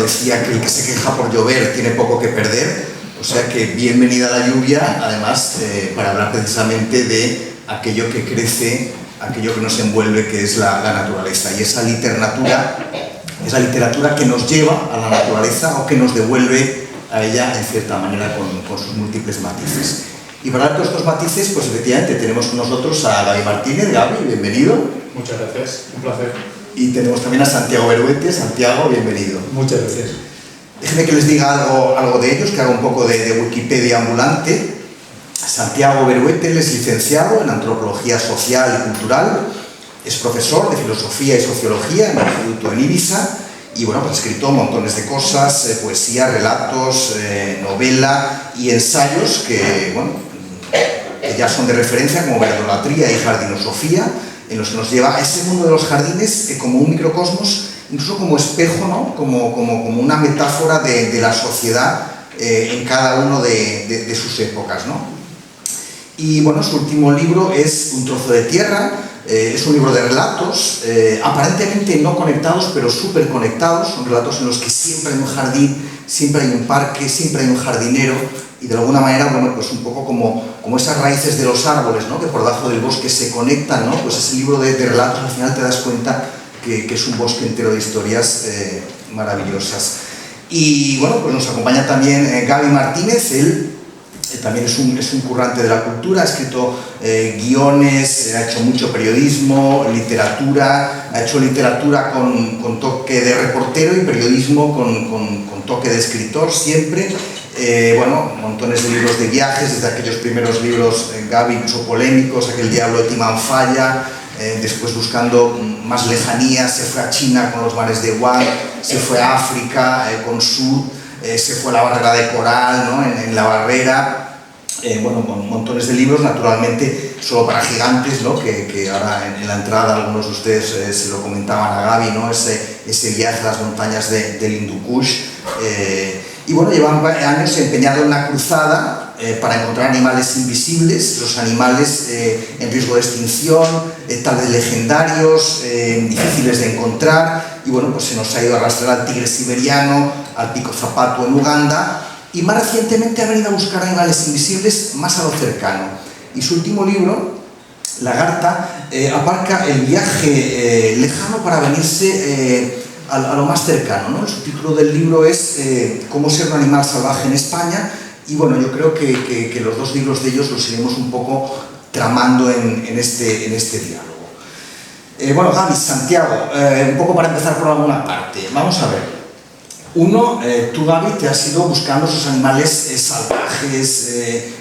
decía que el que se queja por llover tiene poco que perder, o sea que bienvenida a la lluvia, además, para hablar precisamente de aquello que crece, aquello que nos envuelve, que es la naturaleza, y esa literatura que nos lleva a la naturaleza o que nos devuelve a ella en cierta manera con sus múltiples matices. Y para todos estos matices, pues efectivamente tenemos con nosotros a Gaby Martínez. Gaby, bienvenido. Muchas gracias, un placer. Y tenemos también a Santiago Beruete. Santiago, bienvenido. Muchas gracias. Déjenme que les diga algo de ellos, que haga un poco de Wikipedia ambulante. Santiago Beruete es licenciado en Antropología Social y Cultural, es profesor de Filosofía y Sociología en el Instituto en Ibiza, y bueno, pues ha escrito montones de cosas, poesía, relatos, novela y ensayos que, bueno, que ya son de referencia, como Verdolatría y Jardinosofía, en los que nos lleva a ese mundo de los jardines como un microcosmos, incluso como espejo, ¿no? como una metáfora de la sociedad en cada uno de sus épocas, ¿no? Y bueno, su último libro es Un trozo de tierra, es un libro de relatos, aparentemente no conectados, pero súper conectados. Son relatos en los que siempre hay un jardín, siempre hay un parque, siempre hay un jardinero, y de alguna manera, bueno, pues un poco como esas raíces de los árboles, ¿no? Que por debajo del bosque se conectan, ¿no? Pues ese libro de relatos, al final te das cuenta que es un bosque entero de historias maravillosas. Y bueno, pues nos acompaña también Gaby Martínez. Él también es un currante de la cultura, ha escrito guiones, ha hecho mucho periodismo, literatura, ha hecho literatura con toque de reportero y periodismo con toque de escritor siempre. Bueno, montones de libros de viajes, desde aquellos primeros libros, Gaby, incluso polémicos, aquel diablo de Timanfaya, después buscando más lejanías, se fue a China con los mares de Wuhan, se fue a África con Sud, se fue a la barrera de coral, ¿no? en la barrera, bueno, con montones de libros, naturalmente solo para gigantes, ¿no? que ahora en la entrada algunos de ustedes se lo comentaban a Gaby, ¿no? ese viaje a las montañas del Hindu Kush, y bueno, llevan años empeñado en una cruzada para encontrar animales invisibles, los animales en riesgo de extinción, tal vez legendarios, difíciles de encontrar, y bueno, pues se nos ha ido a arrastrar al tigre siberiano, al pico zapato en Uganda, y más recientemente ha venido a buscar animales invisibles más a lo cercano. Y su último libro, Lagarta, abarca el viaje lejano para venirse a lo más cercano, ¿no? El subtítulo del libro es Cómo ser un animal salvaje en España, y bueno, yo creo que los dos libros de ellos los iremos un poco tramando en este diálogo. Bueno, Gaby, Santiago, un poco para empezar por alguna parte, vamos a ver. Uno, tú, Gaby, te has ido buscando esos animales salvajes,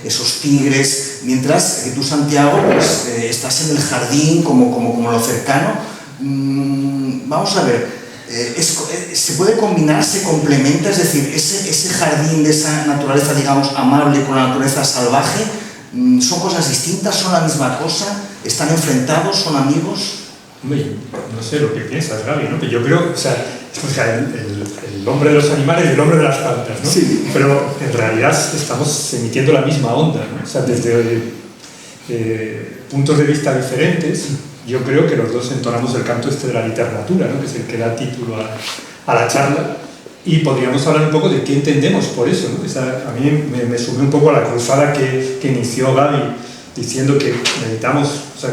esos tigres, mientras que tú, Santiago, pues, estás en el jardín como lo cercano. Vamos a ver. ¿Se puede combinar, se complementa? Es decir, ese jardín de esa naturaleza, digamos, amable con la naturaleza salvaje, ¿son cosas distintas? ¿Son la misma cosa? ¿Están enfrentados? ¿Son amigos? Hombre, no sé lo que piensas, Gaby, ¿no? Que yo creo, o sea, el hombre de los animales y el hombre de las plantas, ¿no? Sí. Pero en realidad estamos emitiendo la misma onda, ¿no? O sea, desde puntos de vista diferentes. Yo creo que los dos entonamos el canto de la literatura, ¿no? Que es el que da título a la charla, y podríamos hablar un poco de qué entendemos por eso, ¿no? A mí me sumé un poco a la cruzada que inició Gaby, diciendo que necesitamos, o sea,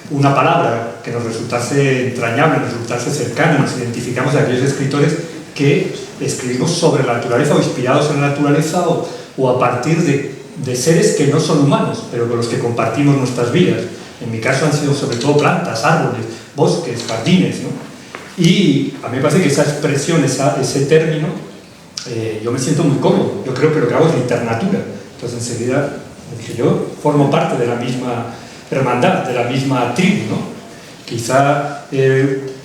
una palabra que nos resultase entrañable, nos resultase cercana, nos identificamos a aquellos escritores que escribimos sobre la naturaleza o inspirados en la naturaleza o a partir de seres que no son humanos, pero con los que compartimos nuestras vidas. En mi caso han sido sobre todo plantas, árboles, bosques, jardines, ¿no? Y a mí me parece que esa expresión, ese término, yo me siento muy cómodo. Yo creo que lo que hago es literatura. Entonces enseguida me dije, yo formo parte de la misma hermandad, de la misma tribu, ¿no? Quizá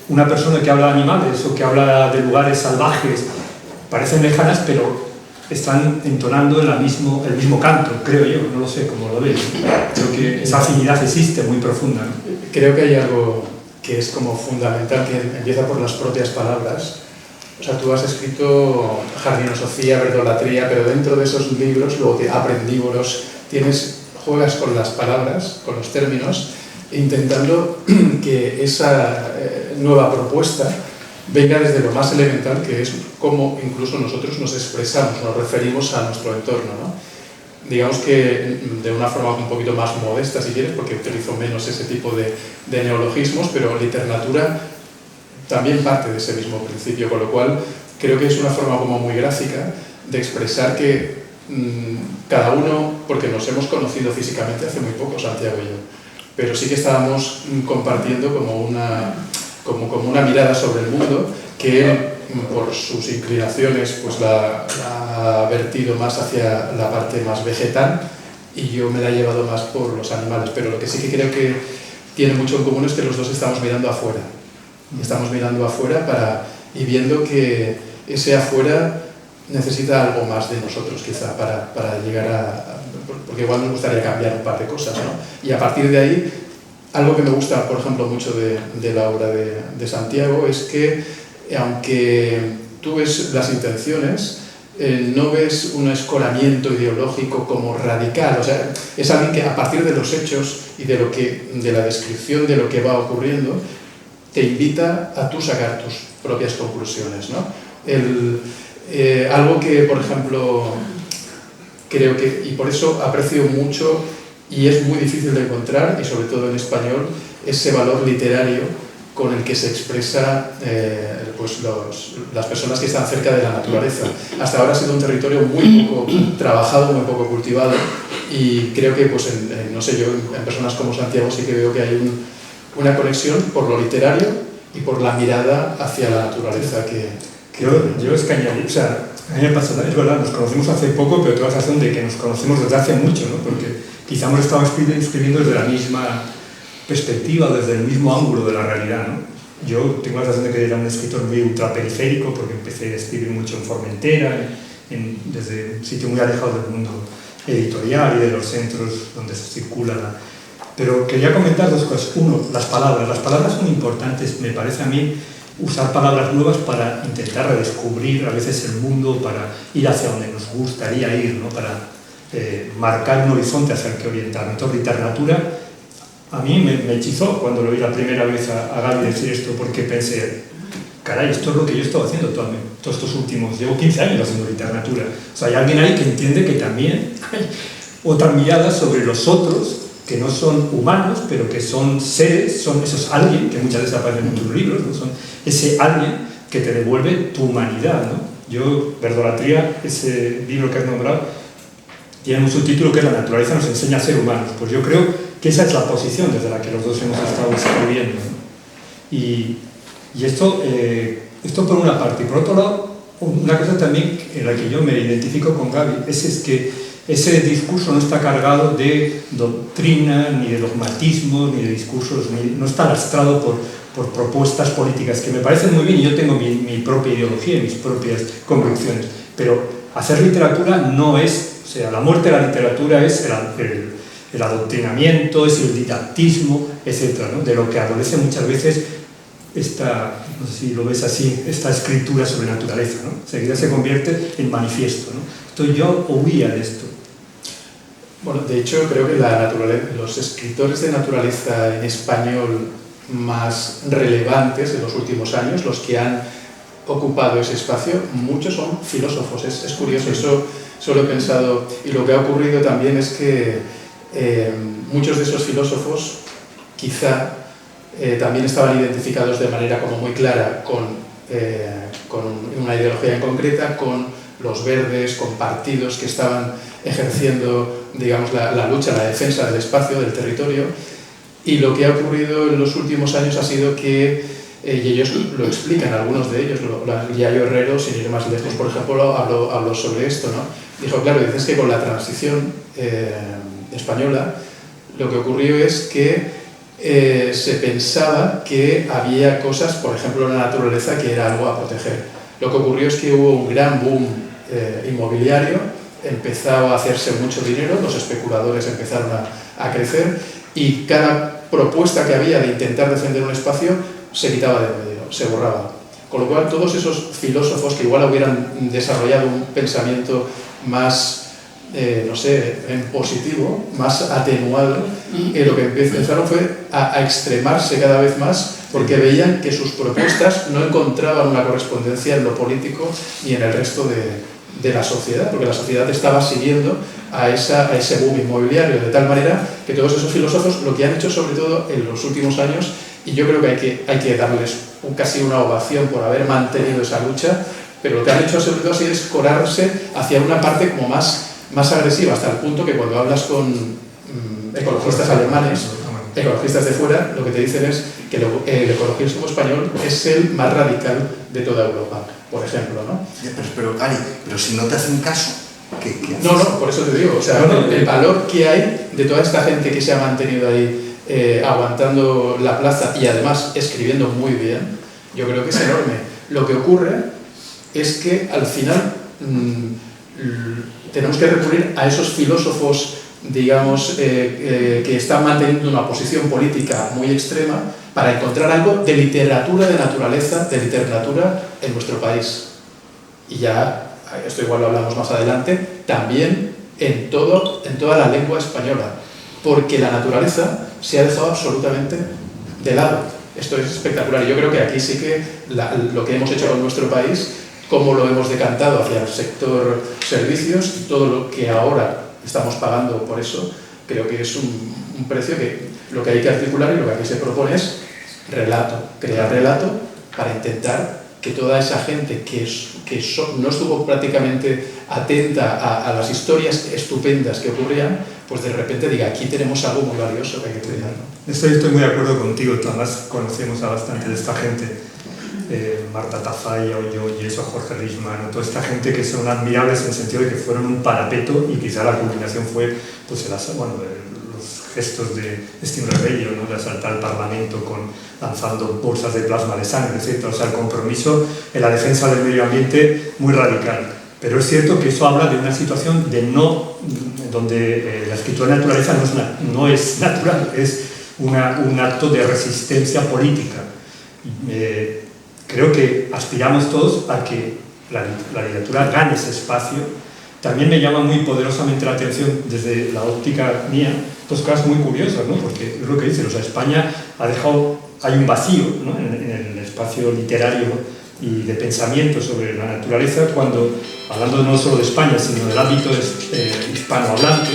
una persona que habla de animales o que habla de lugares salvajes parecen lejanas, pero están entonando el mismo canto, creo yo, no lo sé cómo lo veis. Creo que esa afinidad existe muy profunda, ¿no? Creo que hay algo que es como fundamental, que empieza por las propias palabras. O sea, tú has escrito Jardinosofía, Verdolatría, pero dentro de esos libros, luego Aprendívoros, juegas con las palabras, con los términos, intentando que esa nueva propuesta venga desde lo más elemental, que es cómo incluso nosotros nos expresamos, nos referimos a nuestro entorno, ¿no? Digamos que de una forma un poquito más modesta, si quieres, porque utilizo menos ese tipo de neologismos, pero literatura también parte de ese mismo principio, con lo cual creo que es una forma como muy gráfica de expresar que cada uno, porque nos hemos conocido físicamente hace muy poco, Santiago y yo, pero sí que estábamos compartiendo como una mirada sobre el mundo que él, por sus inclinaciones, pues la ha vertido más hacia la parte más vegetal y yo me la he llevado más por los animales, pero lo que sí que creo que tiene mucho en común es que los dos estamos mirando afuera. Estamos mirando afuera y viendo que ese afuera necesita algo más de nosotros, quizá, para llegar porque igual nos gustaría cambiar un par de cosas, ¿no? Y a partir de ahí, algo que me gusta, por ejemplo, mucho de la obra de Santiago es que, aunque tú ves las intenciones, no ves un escoramiento ideológico como radical, o sea, es alguien que a partir de los hechos y de la descripción de lo que va ocurriendo, te invita a tú sacar tus propias conclusiones, ¿no? Algo que, por ejemplo, creo que, y por eso aprecio mucho, y es muy difícil de encontrar, y sobre todo en español, ese valor literario con el que se expresa pues las personas que están cerca de la naturaleza. Hasta ahora ha sido un territorio muy poco trabajado, muy poco cultivado, y creo que, pues, no sé, yo en personas como Santiago sí que veo que hay una conexión por lo literario y por la mirada hacia la naturaleza Yo es que añadí, o sea, a mí me pasa, es verdad, nos conocemos hace poco, pero toda la razón de que nos conocemos desde hace mucho, ¿no? Porque quizá hemos estado escribiendo desde la misma perspectiva, desde el mismo ángulo de la realidad, ¿no? Yo tengo la sensación de que era un escritor muy ultraperiférico, porque empecé a escribir mucho en Formentera, desde un sitio muy alejado del mundo editorial y de los centros donde se circula Pero quería comentar dos cosas. Uno, las palabras. Las palabras son importantes, me parece a mí, usar palabras nuevas para intentar redescubrir a veces el mundo, para ir hacia donde nos gustaría ir, ¿no? Para marcar un horizonte hacia el que orientar. Entonces, literatura, a mí me hechizó cuando lo oí la primera vez a Gaby decir esto, porque pensé, caray, esto es lo que yo he estado haciendo todos estos últimos, llevo 15 años haciendo literatura. O sea, hay alguien ahí que entiende que también hay otra mirada sobre los otros, que no son humanos, pero que son seres, son esos alguien, que muchas veces aparecen en tus libros, ¿no? Son ese alguien que te devuelve tu humanidad, ¿no? Yo, Verdolatría, ese libro que has nombrado, tiene un subtítulo que es La naturaleza nos enseña a ser humanos. Pues yo creo que esa es la posición desde la que los dos hemos estado escribiendo, ¿no? Y esto por una parte. Y por otro lado, una cosa también en la que yo me identifico con Gaby es que ese discurso no está cargado de doctrina, ni de dogmatismos, ni de discursos, no está lastrado por propuestas políticas, que me parecen muy bien, y yo tengo mi propia ideología y mis propias convicciones. Pero hacer literatura no es, o sea, la muerte de la literatura es el adoctrinamiento, es el didactismo, etc., ¿no? De lo que adolece muchas veces no sé si lo ves así, esta escritura sobre naturaleza, ¿no? Enseguida se convierte en manifiesto, ¿no? Entonces yo huía de esto. Bueno, de hecho creo que los escritores de naturaleza en español más relevantes de los últimos años, los que han ocupado ese espacio, muchos son filósofos. Es curioso, eso lo he pensado, y lo que ha ocurrido también es que muchos de esos filósofos quizá también estaban identificados de manera como muy clara con una ideología en concreta, con los verdes, con partidos que estaban ejerciendo, digamos, la lucha, la defensa del espacio, del territorio, y lo que ha ocurrido en los últimos años ha sido que, y ellos lo explican, algunos de ellos, Yayo Herrero, sin ir más lejos, por ejemplo, habló sobre esto, ¿no? Dijo, claro, dices que con la transición española lo que ocurrió es que se pensaba que había cosas, por ejemplo la naturaleza, que era algo a proteger. Lo que ocurrió es que hubo un gran boom inmobiliario, empezaba a hacerse mucho dinero, los especuladores empezaron a crecer, y cada propuesta que había de intentar defender un espacio se quitaba de medio, se borraba. Con lo cual todos esos filósofos que igual hubieran desarrollado un pensamiento más no sé, en positivo, más atenuado, lo que empezaron fue a extremarse cada vez más porque veían que sus propuestas no encontraban una correspondencia en lo político ni en el resto de la sociedad, porque la sociedad estaba siguiendo a ese boom inmobiliario, de tal manera que todos esos filósofos lo que han hecho sobre todo en los últimos años, y yo creo que hay que darles casi una ovación por haber mantenido esa lucha, pero lo que han hecho sobre todo así es corarse hacia una parte como más agresiva, hasta el punto que cuando hablas con ecologistas alemanes, ecologistas de fuera, lo que te dicen es que el ecologismo español es el más radical de toda Europa, por ejemplo, ¿no? Pero Ari, pero si no te hacen caso, ¿qué haces? No, por eso te digo, o sea, el valor que hay de toda esta gente que se ha mantenido ahí aguantando la plaza y además escribiendo muy bien, yo creo que es enorme. Lo que ocurre es que al final tenemos que recurrir a esos filósofos, digamos, que están manteniendo una posición política muy extrema para encontrar algo de literatura de naturaleza, de literatura en nuestro país. Y ya, esto igual lo hablamos más adelante, también en toda la lengua española, porque la naturaleza se ha dejado absolutamente de lado. Esto es espectacular y yo creo que aquí sí que lo que hemos hecho con nuestro país, cómo lo hemos decantado hacia el sector servicios y todo lo que ahora estamos pagando por eso, creo que es un precio que lo que hay que articular y lo que aquí se propone es relato, crear relato para intentar que toda esa gente que no estuvo prácticamente atenta a las historias estupendas que ocurrían, pues de repente diga, aquí tenemos algo muy valioso que hay que cuidar, ¿no? Estoy muy de acuerdo contigo, además conocemos a bastante de esta gente, Marta Tafalla o yo, y eso, Jorge Richman, toda esta gente que son admirables en el sentido de que fueron un parapeto y quizá la culminación fue pues, los gestos de Steve Rebello, ¿no? De asaltar el Parlamento lanzando bolsas de plasma de sangre, etc. O sea, el compromiso en la defensa del medio ambiente muy radical. Pero es cierto que eso habla de una situación donde la escritura de naturaleza no es natural, es un acto de resistencia política. Creo que aspiramos todos a que la literatura gane ese espacio. También me llama muy poderosamente la atención desde la óptica mía dos cosas muy curiosas, ¿no? Porque es lo que dicen, o sea, España hay un vacío, ¿no? en el espacio literario y de pensamiento sobre la naturaleza, cuando, hablando no solo de España, sino del ámbito hispanohablante,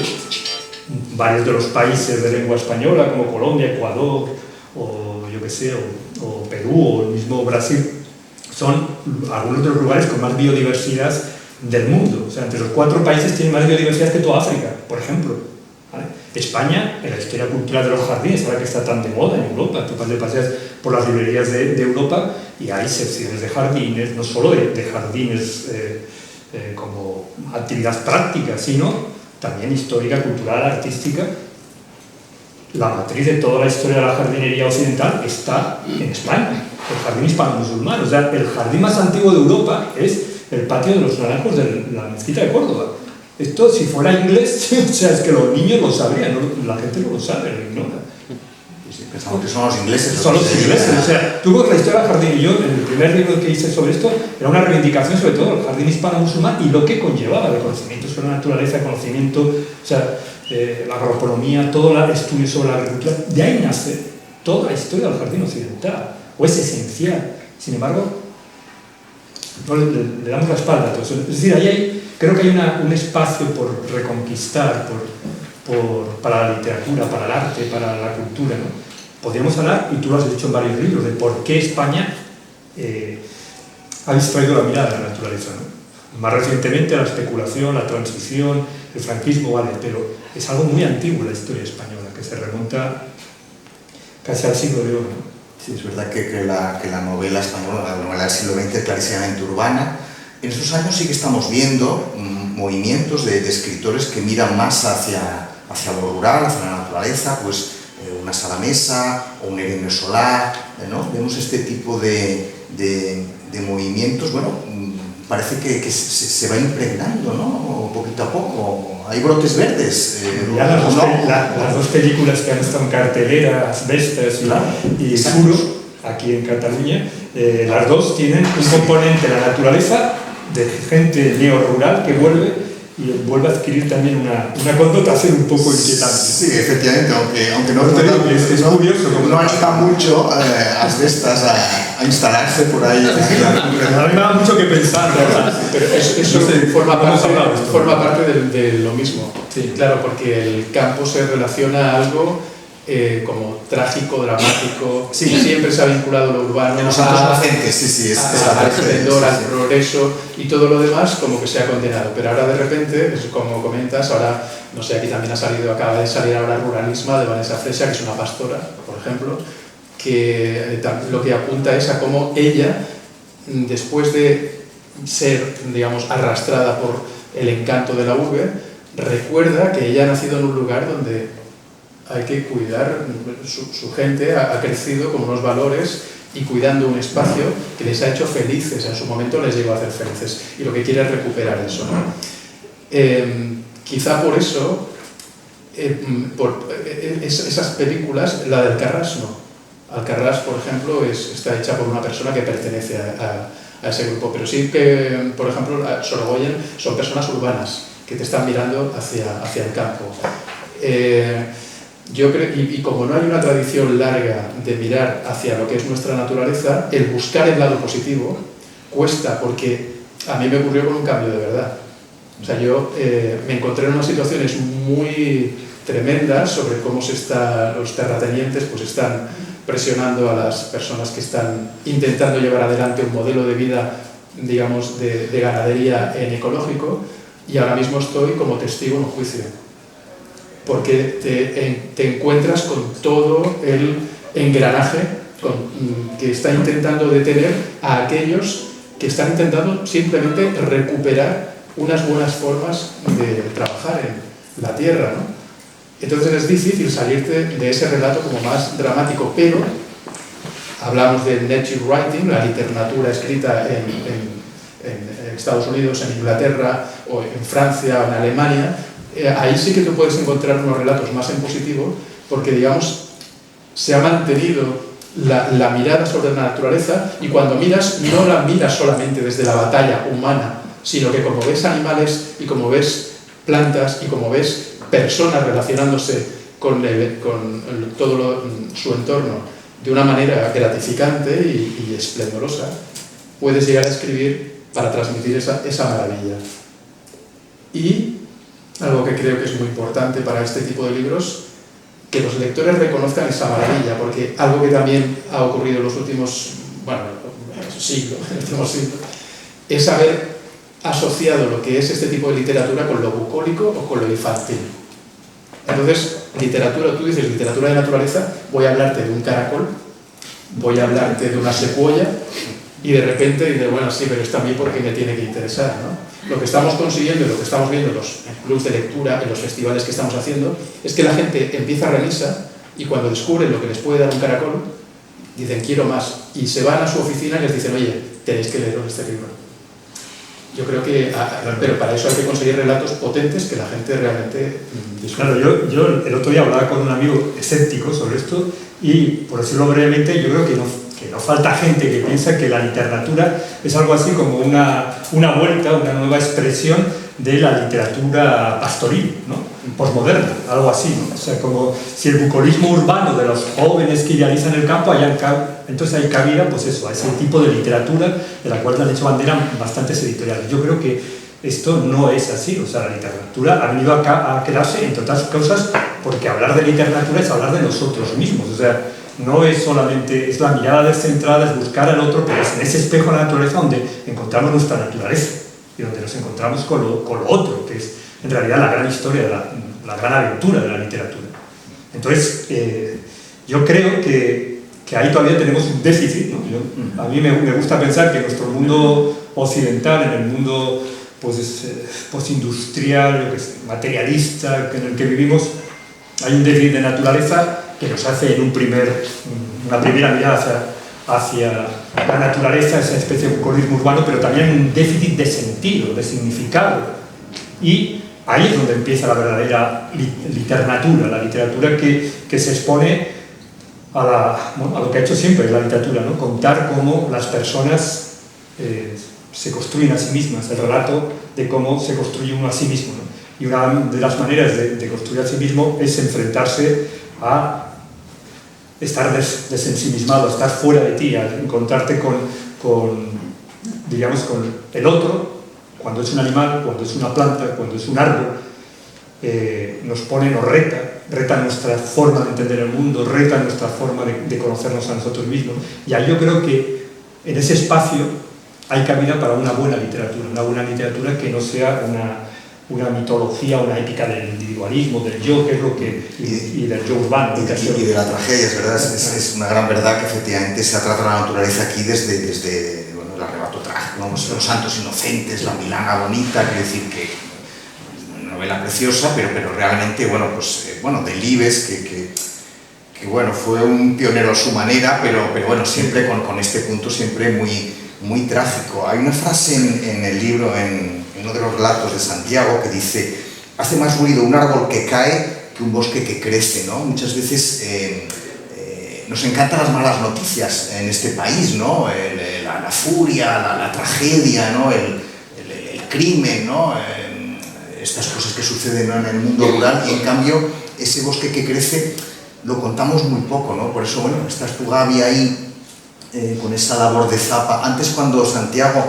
varios de los países de lengua española, como Colombia, Ecuador, o yo qué sé, o Perú, o el mismo Brasil, son algunos de los lugares con más biodiversidad del mundo. O sea, entre los 4 países tienen más biodiversidad que toda África, por ejemplo. ¿Vale? España, en la historia cultural de los jardines, ahora que está tan de moda en Europa, tú paseas por las librerías de Europa y hay secciones de jardines, no solo de jardines como actividad práctica, sino también histórica, cultural, artística. La matriz de toda la historia de la jardinería occidental está en España, el jardín hispano-musulmán. O sea, el jardín más antiguo de Europa es el patio de los naranjos de la mezquita de Córdoba. Esto, si fuera inglés, o sea, es que los niños lo sabrían, la gente no lo sabe, lo ignora. Sí, pensamos que son los ingleses. Son los ingleses, o sea, tú coges la historia del jardín, y yo, en el primer libro que hice sobre esto, era una reivindicación sobre todo del jardín hispano-musulmán y lo que conllevaba de conocimiento sobre la naturaleza, conocimiento, o sea, la agronomía, todo el estudio sobre la agricultura. De ahí nace toda la historia del jardín occidental, o es esencial. Sin embargo, no le damos la espalda a todo eso. Es decir, creo que hay un espacio por reconquistar para la literatura, para el arte, para la cultura, ¿no? Podríamos hablar, y tú lo has dicho en varios libros, de por qué España ha distraído la mirada de la naturaleza, ¿no? Más recientemente la especulación, la transición, el franquismo, vale, pero es algo muy antiguo la historia española, que se remonta casi al siglo de oro, ¿no? Sí, es verdad que la novela española, la novela del siglo XX, es clarísimamente urbana. En estos años sí que estamos viendo movimientos de escritores que miran más hacia lo rural, hacia la naturaleza, pues una Salamesa o un Ireneo Solá, ¿no? Vemos este tipo de movimientos, bueno, parece que se va impregnando, ¿no? Poquito a poco. Hay brotes verdes. Ya las dos películas que han estado en cartelera, Asbestas y Puro, aquí en Cataluña, las dos tienen un componente de la naturaleza, de gente neorrural que vuelve y vuelve a adquirir también una connotación un poco inquietante. Sí, efectivamente, aunque no es curioso. Como no anima mucho a estas a instalarse por ahí. A mí me da mucho que pensar, ¿verdad? Pero eso No sé, forma parte de lo mismo. Sí. Claro, porque el campo se relaciona a algo como trágico, dramático, Sí. siempre se ha vinculado lo urbano De nosotros docentes, sí, al esplendor, al progreso, y todo lo demás como que se ha condenado. Pero ahora de repente, como comentas, ahora, no sé, aquí también acaba de salir ahora Ruralisma de Vanessa Fresha, que es una pastora, por ejemplo, que lo que apunta es a cómo ella, después de ser, digamos, arrastrada por el encanto de la urbe, recuerda que ella ha nacido en un lugar donde hay que cuidar, su gente ha crecido con unos valores y cuidando un espacio que les ha hecho felices, en su momento les llegó a hacer felices, y lo que quiere es recuperar eso, ¿no? Quizá por eso, esas películas, la de Alcarràs no. Alcarràs, por ejemplo, está hecha por una persona que pertenece a ese grupo, pero sí que, por ejemplo, Sorogoyen son personas urbanas que te están mirando hacia el campo. Yo creo, y como no hay una tradición larga de mirar hacia lo que es nuestra naturaleza, el buscar el lado positivo cuesta, porque a mí me ocurrió con un cambio de verdad. O sea, yo me encontré en unas situaciones muy tremendas sobre cómo los terratenientes pues están presionando a las personas que están intentando llevar adelante un modelo de vida, digamos, de ganadería en ecológico, y ahora mismo estoy como testigo en un juicio. Porque te encuentras con todo el engranaje que está intentando detener a aquellos que están intentando simplemente recuperar unas buenas formas de trabajar en la tierra, ¿no? Entonces es difícil salirte de ese relato como más dramático, pero hablamos de nature writing, la literatura escrita en Estados Unidos, en Inglaterra, o en Francia, o en Alemania. Ahí sí que tú puedes encontrar unos relatos más en positivo, porque, digamos, se ha mantenido la mirada sobre la naturaleza, y cuando miras, no la miras solamente desde la batalla humana, sino que como ves animales y como ves plantas y como ves personas relacionándose con todo su entorno de una manera gratificante y esplendorosa, puedes llegar a escribir para transmitir esa maravilla. Y algo que creo que es muy importante para este tipo de libros, que los lectores reconozcan esa maravilla, porque algo que también ha ocurrido en los últimos, siglos, es haber asociado lo que es este tipo de literatura con lo bucólico o con lo infantil. Entonces, literatura, tú dices literatura de naturaleza, voy a hablarte de un caracol, voy a hablarte de una secuoya, y de repente dices, bueno, sí, pero esto a mí porque me tiene que interesar, ¿no? Lo que estamos consiguiendo y lo que estamos viendo en los clubs de lectura, en los festivales que estamos haciendo, es que la gente empieza remisa, y cuando descubren lo que les puede dar un caracol, dicen, quiero más, y se van a su oficina y les dicen, oye, tenéis que leeros este libro. Yo creo que, pero para eso hay que conseguir relatos potentes que la gente realmente disfrute. Claro, yo el otro día hablaba con un amigo escéptico sobre esto, y, por decirlo brevemente, yo creo que no falta gente que piensa que la literatura es algo así como una vuelta, una nueva expresión de la literatura pastoril, ¿no? Posmoderna, algo así, ¿no? O sea, como si el bucolismo urbano de los jóvenes que idealizan el campo, entonces hay cabida, pues eso, a ese tipo de literatura de la cual han hecho bandera bastantes editoriales. Yo creo que esto no es así, o sea, la literatura ha venido a quedarse, entre otras cosas, porque hablar de literatura es hablar de nosotros mismos, o sea, no es solamente, es la mirada descentrada, es buscar al otro, pero es en ese espejo de la naturaleza donde encontramos nuestra naturaleza y donde nos encontramos con lo otro, que es en realidad la gran historia, la gran aventura de la literatura. Entonces, yo creo que ahí todavía tenemos un déficit, ¿no? A mí me gusta pensar que en nuestro mundo occidental, en el mundo postindustrial, materialista en el que vivimos, hay un déficit de naturaleza que nos hace en una primera mirada hacia la naturaleza, esa especie de bucolismo urbano, pero también un déficit de sentido, de significado. Y ahí es donde empieza la verdadera literatura, la literatura que se expone a lo que ha hecho siempre la literatura, ¿no? Contar cómo las personas se construyen a sí mismas, el relato de cómo se construye uno a sí mismo, ¿no? Y una de las maneras de construir a sí mismo es enfrentarse a estar desensimismado, a estar fuera de ti, a encontrarte digamos, con el otro, cuando es un animal, cuando es una planta, cuando es un árbol, nos reta nuestra forma de entender el mundo, reta nuestra forma de conocernos a nosotros mismos. Y ahí yo creo que en ese espacio hay cabida para una buena literatura que no sea una mitología, una épica del individualismo, del yo, que es lo que... y del yo urbano. Y de la tragedia, es verdad, es una gran verdad que efectivamente se trata la naturaleza aquí desde bueno, el arrebato trágico, ¿no? Los santos inocentes, la Milana bonita, quiero decir que una novela preciosa, pero realmente, bueno, pues, Delibes, que bueno, fue un pionero a su manera, pero bueno, siempre con este punto siempre muy trágico. Hay una frase en el libro, en uno de los relatos de Santiago, que dice: hace más ruido un árbol que cae que un bosque que crece, ¿no? Muchas veces nos encantan las malas noticias en este país, ¿no? La furia, la tragedia, ¿no? El crimen, ¿no? Estas cosas que suceden, ¿no?, en el mundo rural, y en cambio ese bosque que crece lo contamos muy poco, ¿no? Por eso, bueno, estás tú, Gaby, ahí con esa labor de Zapa. Antes, cuando Santiago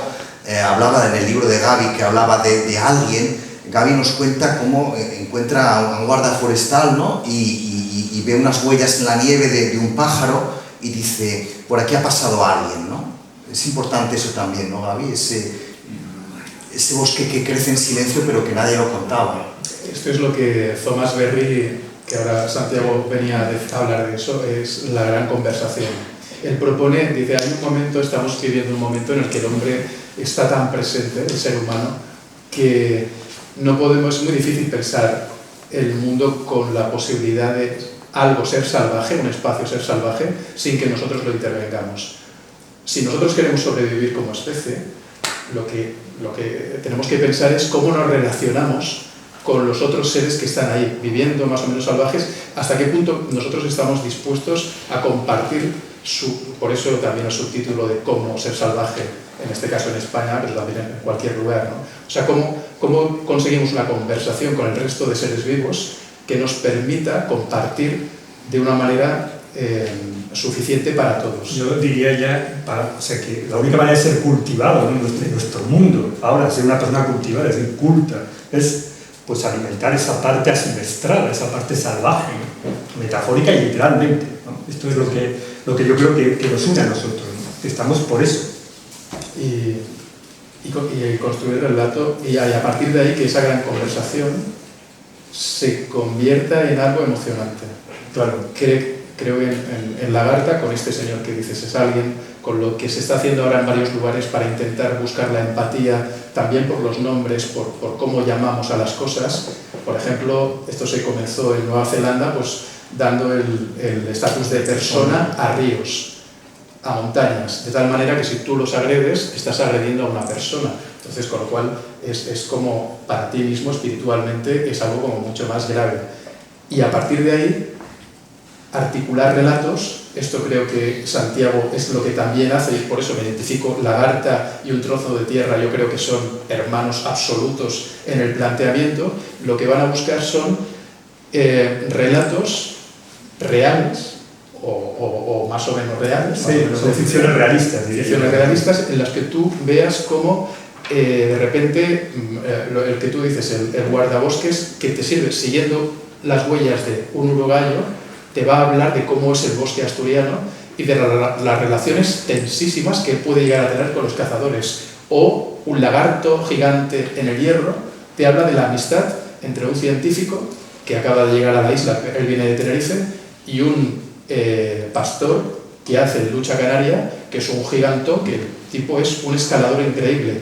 hablaba en el libro de Gaby, que hablaba de alguien, Gaby nos cuenta cómo encuentra a un guarda forestal, ¿no? y ve unas huellas en la nieve de un pájaro y dice: por aquí ha pasado alguien, ¿no? Es importante eso también, ¿no, Gaby? Ese bosque que crece en silencio pero que nadie lo contaba. Esto es lo que Thomas Berry, que ahora Santiago venía a hablar de eso, es la gran conversación. Él propone, dice, estamos viviendo un momento en el que el hombre está tan presente, el ser humano, que es muy difícil pensar el mundo con la posibilidad de algo ser salvaje, un espacio ser salvaje, sin que nosotros lo intervengamos. Si nosotros queremos sobrevivir como especie, lo que tenemos que pensar es cómo nos relacionamos con los otros seres que están ahí, viviendo más o menos salvajes, hasta qué punto nosotros estamos dispuestos a compartir por eso también el subtítulo de cómo ser salvaje, en este caso en España, pero también en cualquier lugar, ¿no? O sea, cómo conseguimos una conversación con el resto de seres vivos que nos permita compartir de una manera suficiente para todos. Yo diría ya, o sea, que la única manera de ser cultivado en nuestro mundo, ahora ser una persona cultivada, es decir, culta, es pues alimentar esa parte asilvestrada, esa parte salvaje, ¿no?, metafórica y literalmente, ¿no? Esto es lo que yo creo que nos une a nosotros, ¿no? Estamos por eso. Y construir el relato, y a partir de ahí que esa gran conversación se convierta en algo emocionante. Claro. Creo en Lagarta, con este señor que dices, es alguien, con lo que se está haciendo ahora en varios lugares para intentar buscar la empatía, también por los nombres, por cómo llamamos a las cosas. Por ejemplo, esto se comenzó en Nueva Zelanda, pues dando el estatus de persona a ríos, a montañas, de tal manera que si tú los agredes, estás agrediendo a una persona. Entonces, con lo cual, es como para ti mismo, espiritualmente, es algo como mucho más grave. Y a partir de ahí, articular relatos, esto creo que Santiago es lo que también hace, y por eso me identifico. Lagarta y Un trozo de tierra yo creo que son hermanos absolutos en el planteamiento. Lo que van a buscar son relatos reales, o más o menos reales. Sí, son ficciones realistas. Ficciones realistas en las que tú veas cómo de repente, el que tú dices, el guardabosques, que te sirve siguiendo las huellas de un urogallo, te va a hablar de cómo es el bosque asturiano y de las relaciones tensísimas que él puede llegar a tener con los cazadores. O un lagarto gigante en el Hierro te habla de la amistad entre un científico que acaba de llegar a la isla, él viene de Tenerife, y un pastor que hace lucha canaria, que es un gigantón, que el tipo es un escalador increíble.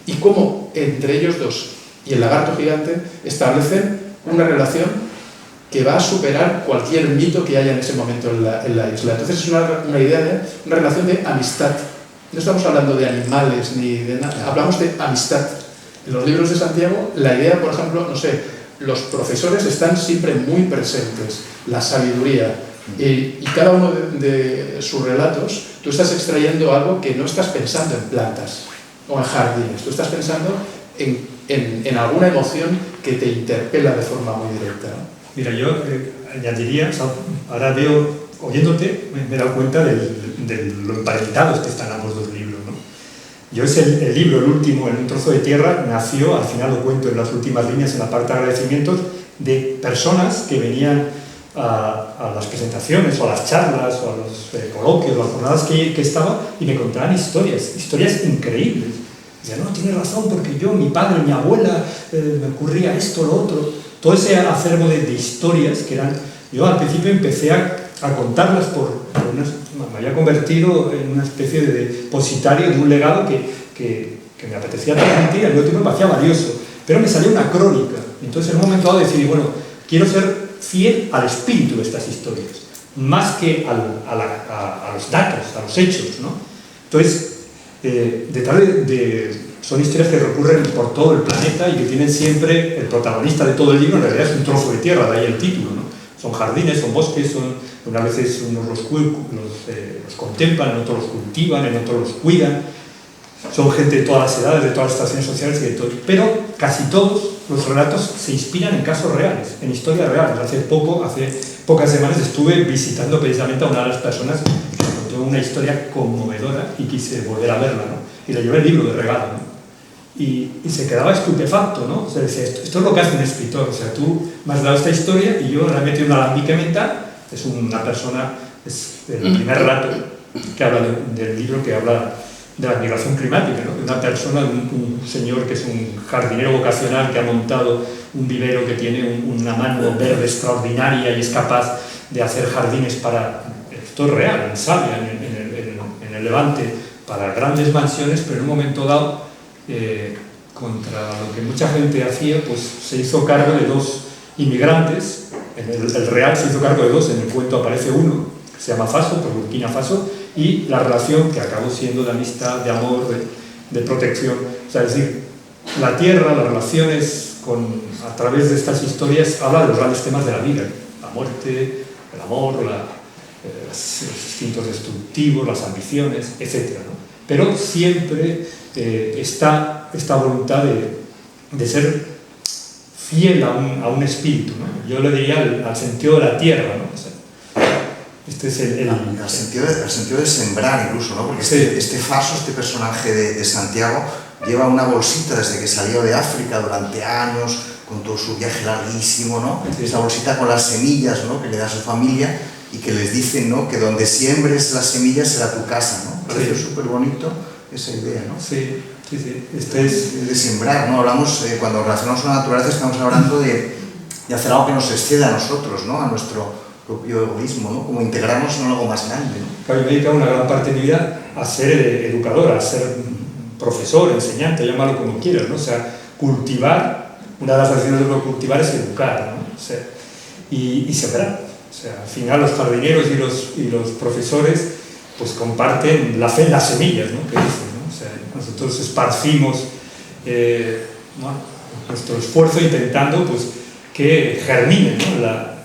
Y cómo entre ellos dos y el lagarto gigante establecen una relación que va a superar cualquier mito que haya en ese momento en la isla. Entonces es una idea de una relación de amistad. No estamos hablando de animales ni de nada, hablamos de amistad. En los libros de Santiago, la idea, por ejemplo, no sé, los profesores están siempre muy presentes, la sabiduría, y cada uno de sus relatos, tú estás extrayendo algo que no estás pensando en plantas o en jardines, tú estás pensando en alguna emoción que te interpela de forma muy directa, ¿no? Mira, yo añadiría, o sea, ahora veo, oyéndote, me he dado cuenta de lo emparentados que están ambos dos libros, ¿no? Yo es el libro, el último, En un trozo de tierra, nació, al final lo cuento en las últimas líneas, en la parte de agradecimientos, de personas que venían a las presentaciones o a las charlas o a los coloquios o a las jornadas que estaba y me contaban historias increíbles. Decían, no, tienes razón, porque yo, mi padre, mi abuela, me ocurría esto, lo otro. Todo ese acervo de historias que eran... Yo al principio empecé a contarlas me había convertido en una especie de depositario de un legado que me apetecía transmitir y al mismo tiempo me parecía valioso. Pero me salió una crónica. Entonces en un momento dado decidí, bueno, quiero ser fiel al espíritu de estas historias, más que a los datos, a los hechos, ¿no? Entonces, son historias que recurren por todo el planeta y que tienen siempre el protagonista de todo el libro, en realidad es un trozo de tierra, de ahí el título, ¿no? Son jardines, son bosques, unas veces unos los contemplan, en otros los cultivan, en otros los cuidan, son gente de todas las edades, de todas las estaciones sociales, pero casi todos los relatos se inspiran en casos reales, en historias reales. Hace pocas semanas estuve visitando precisamente a una de las personas que me contó una historia conmovedora y quise volver a verla, ¿no? Y le llevé el libro de regalo, ¿no? Y se quedaba estupefacto, ¿no? O sea, decía, esto es lo que hace un escritor, o sea, tú me has dado esta historia y yo le he metido un alambique mental. Es una persona, es el primer relato que habla del libro que habla de la migración climática, ¿no? De una persona, un señor que es un jardinero vocacional que ha montado un vivero que tiene una mano verde extraordinaria y es capaz de hacer jardines para, esto es real, en Sabia, en el Levante, para grandes mansiones, pero en un momento dado, contra lo que mucha gente hacía, pues se hizo cargo de dos inmigrantes. En el real se hizo cargo de dos, en el cuento aparece uno, que se llama Faso, por Burkina Faso, y la relación que acabó siendo de amistad, de amor, de protección. O sea, es decir, la tierra, las relaciones a través de estas historias, habla de los grandes temas de la vida, la muerte, el amor, los instintos destructivos, las ambiciones, etc., ¿no? Pero siempre está esta voluntad de ser fiel a un espíritu, ¿no? Yo le diría al sentido de la tierra, ¿no? O sea, este es el sentido de sembrar incluso, ¿no? Porque sí. este Faso, este personaje de Santiago, lleva una bolsita desde que salió de África durante años, con todo su viaje larguísimo, ¿no? Sí. Esa bolsita con las semillas, ¿no? Que le da a su familia y que les dicen, ¿no? Que donde siembres las semillas será tu casa, ¿no? Parece súper bonito esa idea, ¿no? Sí, sí, sí. De sembrar, ¿no? Hablamos, cuando relacionamos con la naturaleza, estamos hablando de hacer algo que nos exceda a nosotros, ¿no? A nuestro propio egoísmo, ¿no? Como integrarnos en algo más grande, ¿no? Claro, yo me he dedicado una gran parte de mi vida a ser educador, a ser profesor, enseñante, llámalo como quieras, ¿no? O sea, cultivar, una de las acciones de cultivar es educar, ¿no? O sea, y sembrar. O sea, al final los jardineros y los profesores pues comparten la fe en las semillas, ¿no? Que dicen, ¿no? O sea, nosotros esparcimos nuestro esfuerzo intentando pues, que germine, ¿no?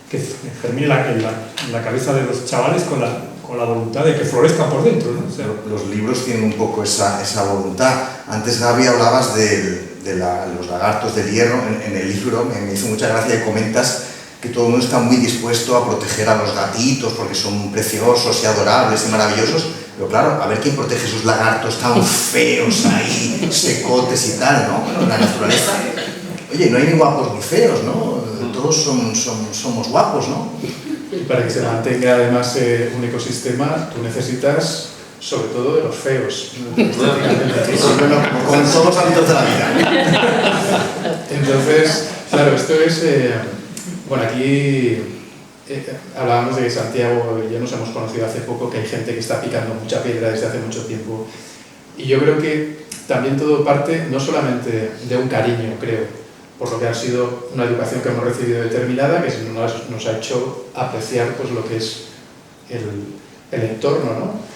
Que germine en la cabeza de los chavales con la voluntad de que florezca por dentro, ¿no? O sea, los libros tienen un poco esa voluntad. Antes, Gaby, hablabas de los lagartos del hierro. En el libro me hizo mucha gracia y comentas que todo el mundo está muy dispuesto a proteger a los gatitos porque son preciosos y adorables y maravillosos, pero claro, a ver quién protege esos lagartos tan feos ahí, secotes y tal, ¿no? Bueno, la naturaleza, oye, no hay ni guapos ni feos, ¿no? Todos somos guapos, ¿no? Y para que se mantenga además un ecosistema, tú necesitas sobre todo de los feos. Bueno, como en todos los ámbitos de la vida. Entonces, claro, esto es... bueno, aquí hablábamos de que Santiago y yo nos hemos conocido hace poco, que hay gente que está picando mucha piedra desde hace mucho tiempo. Y yo creo que también todo parte no solamente de un cariño, creo, por lo que ha sido una educación que hemos recibido determinada, que nos ha hecho apreciar pues, lo que es el entorno, ¿no?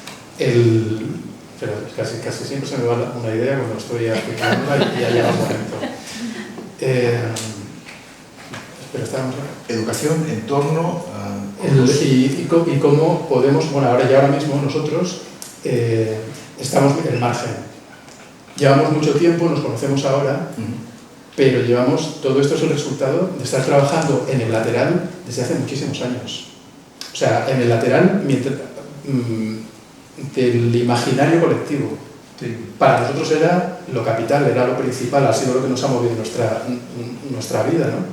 Pero casi siempre se me va una idea cuando estoy aplicándola y ya llega el momento. Pero estábamos ahora. Educación, entorno... y cómo podemos... Bueno, ahora mismo nosotros estamos en el margen. Llevamos mucho tiempo, nos conocemos ahora, pero todo esto es el resultado de estar trabajando en el lateral desde hace muchísimos años. O sea, en el lateral del imaginario colectivo. Sí. Para nosotros era lo capital, era lo principal, ha sido lo que nos ha movido nuestra vida, ¿no?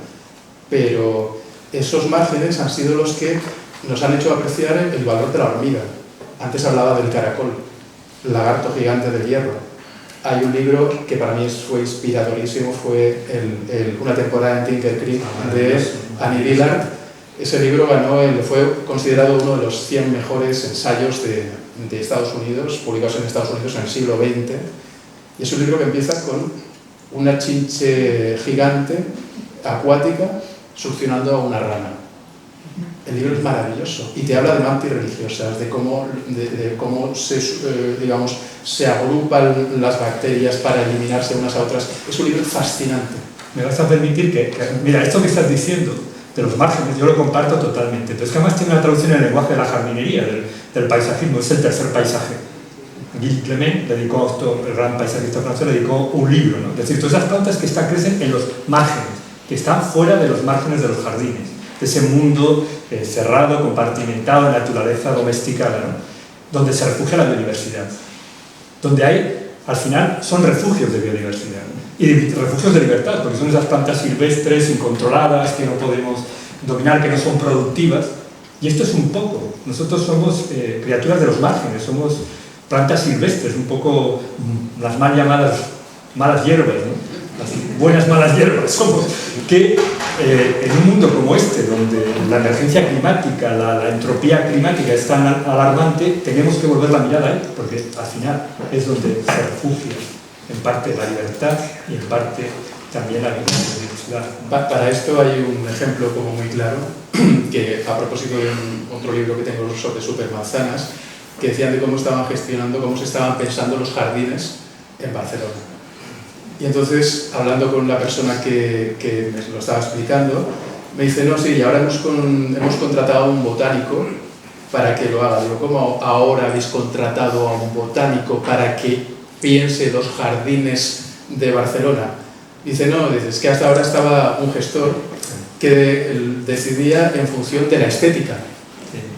Pero esos márgenes han sido los que nos han hecho apreciar el valor de la hormiga. Antes hablaba del caracol, el lagarto gigante del hierro. Hay un libro que para mí fue inspiradorísimo, fue Una temporada en Tinker Creek de Annie Dillard. Ese libro fue considerado uno de los 100 mejores ensayos de Estados Unidos, publicados en Estados Unidos en el siglo XX. Y es un libro que empieza con una chinche gigante, acuática, succionando a una rana. El libro es maravilloso y te habla de mantis religiosas, de cómo se agrupan las bacterias para eliminarse unas a otras. Es un libro fascinante. Me vas a permitir que mira, esto que estás diciendo de los márgenes, yo lo comparto totalmente, pero es que además tiene una traducción en el lenguaje de la jardinería, del paisajismo, es el tercer paisaje. Gilles Clement dedicó esto, el gran paisajista francés, le dedicó un libro, ¿no? Es decir, todas esas plantas que crecen en los márgenes, que están fuera de los márgenes de los jardines, de ese mundo cerrado, compartimentado, naturaleza domesticada, ¿no? Donde se refugia la biodiversidad, donde hay, al final, son refugios de biodiversidad, ¿no? Y refugios de libertad, porque son esas plantas silvestres, incontroladas, que no podemos dominar, que no son productivas. Y esto es un poco, nosotros somos criaturas de los márgenes, somos plantas silvestres, un poco las mal llamadas malas hierbas, ¿no? Las buenas malas hierbas somos, que en un mundo como este, donde la emergencia climática, la entropía climática es tan alarmante, tenemos que volver la mirada ahí, porque al final es donde se refugia en parte la libertad y en parte también la biodiversidad. Para esto hay un ejemplo como muy claro, que a propósito de otro libro que tengo sobre supermanzanas, que decían de cómo estaban gestionando, cómo se estaban pensando los jardines en Barcelona. Y entonces, hablando con la persona que me lo estaba explicando, me dice, no, sí, y ahora hemos contratado a un botánico para que lo haga. Digo, ¿cómo ahora habéis contratado a un botánico para que piense los jardines de Barcelona? Dice, no, es que hasta ahora estaba un gestor que decidía en función de la estética,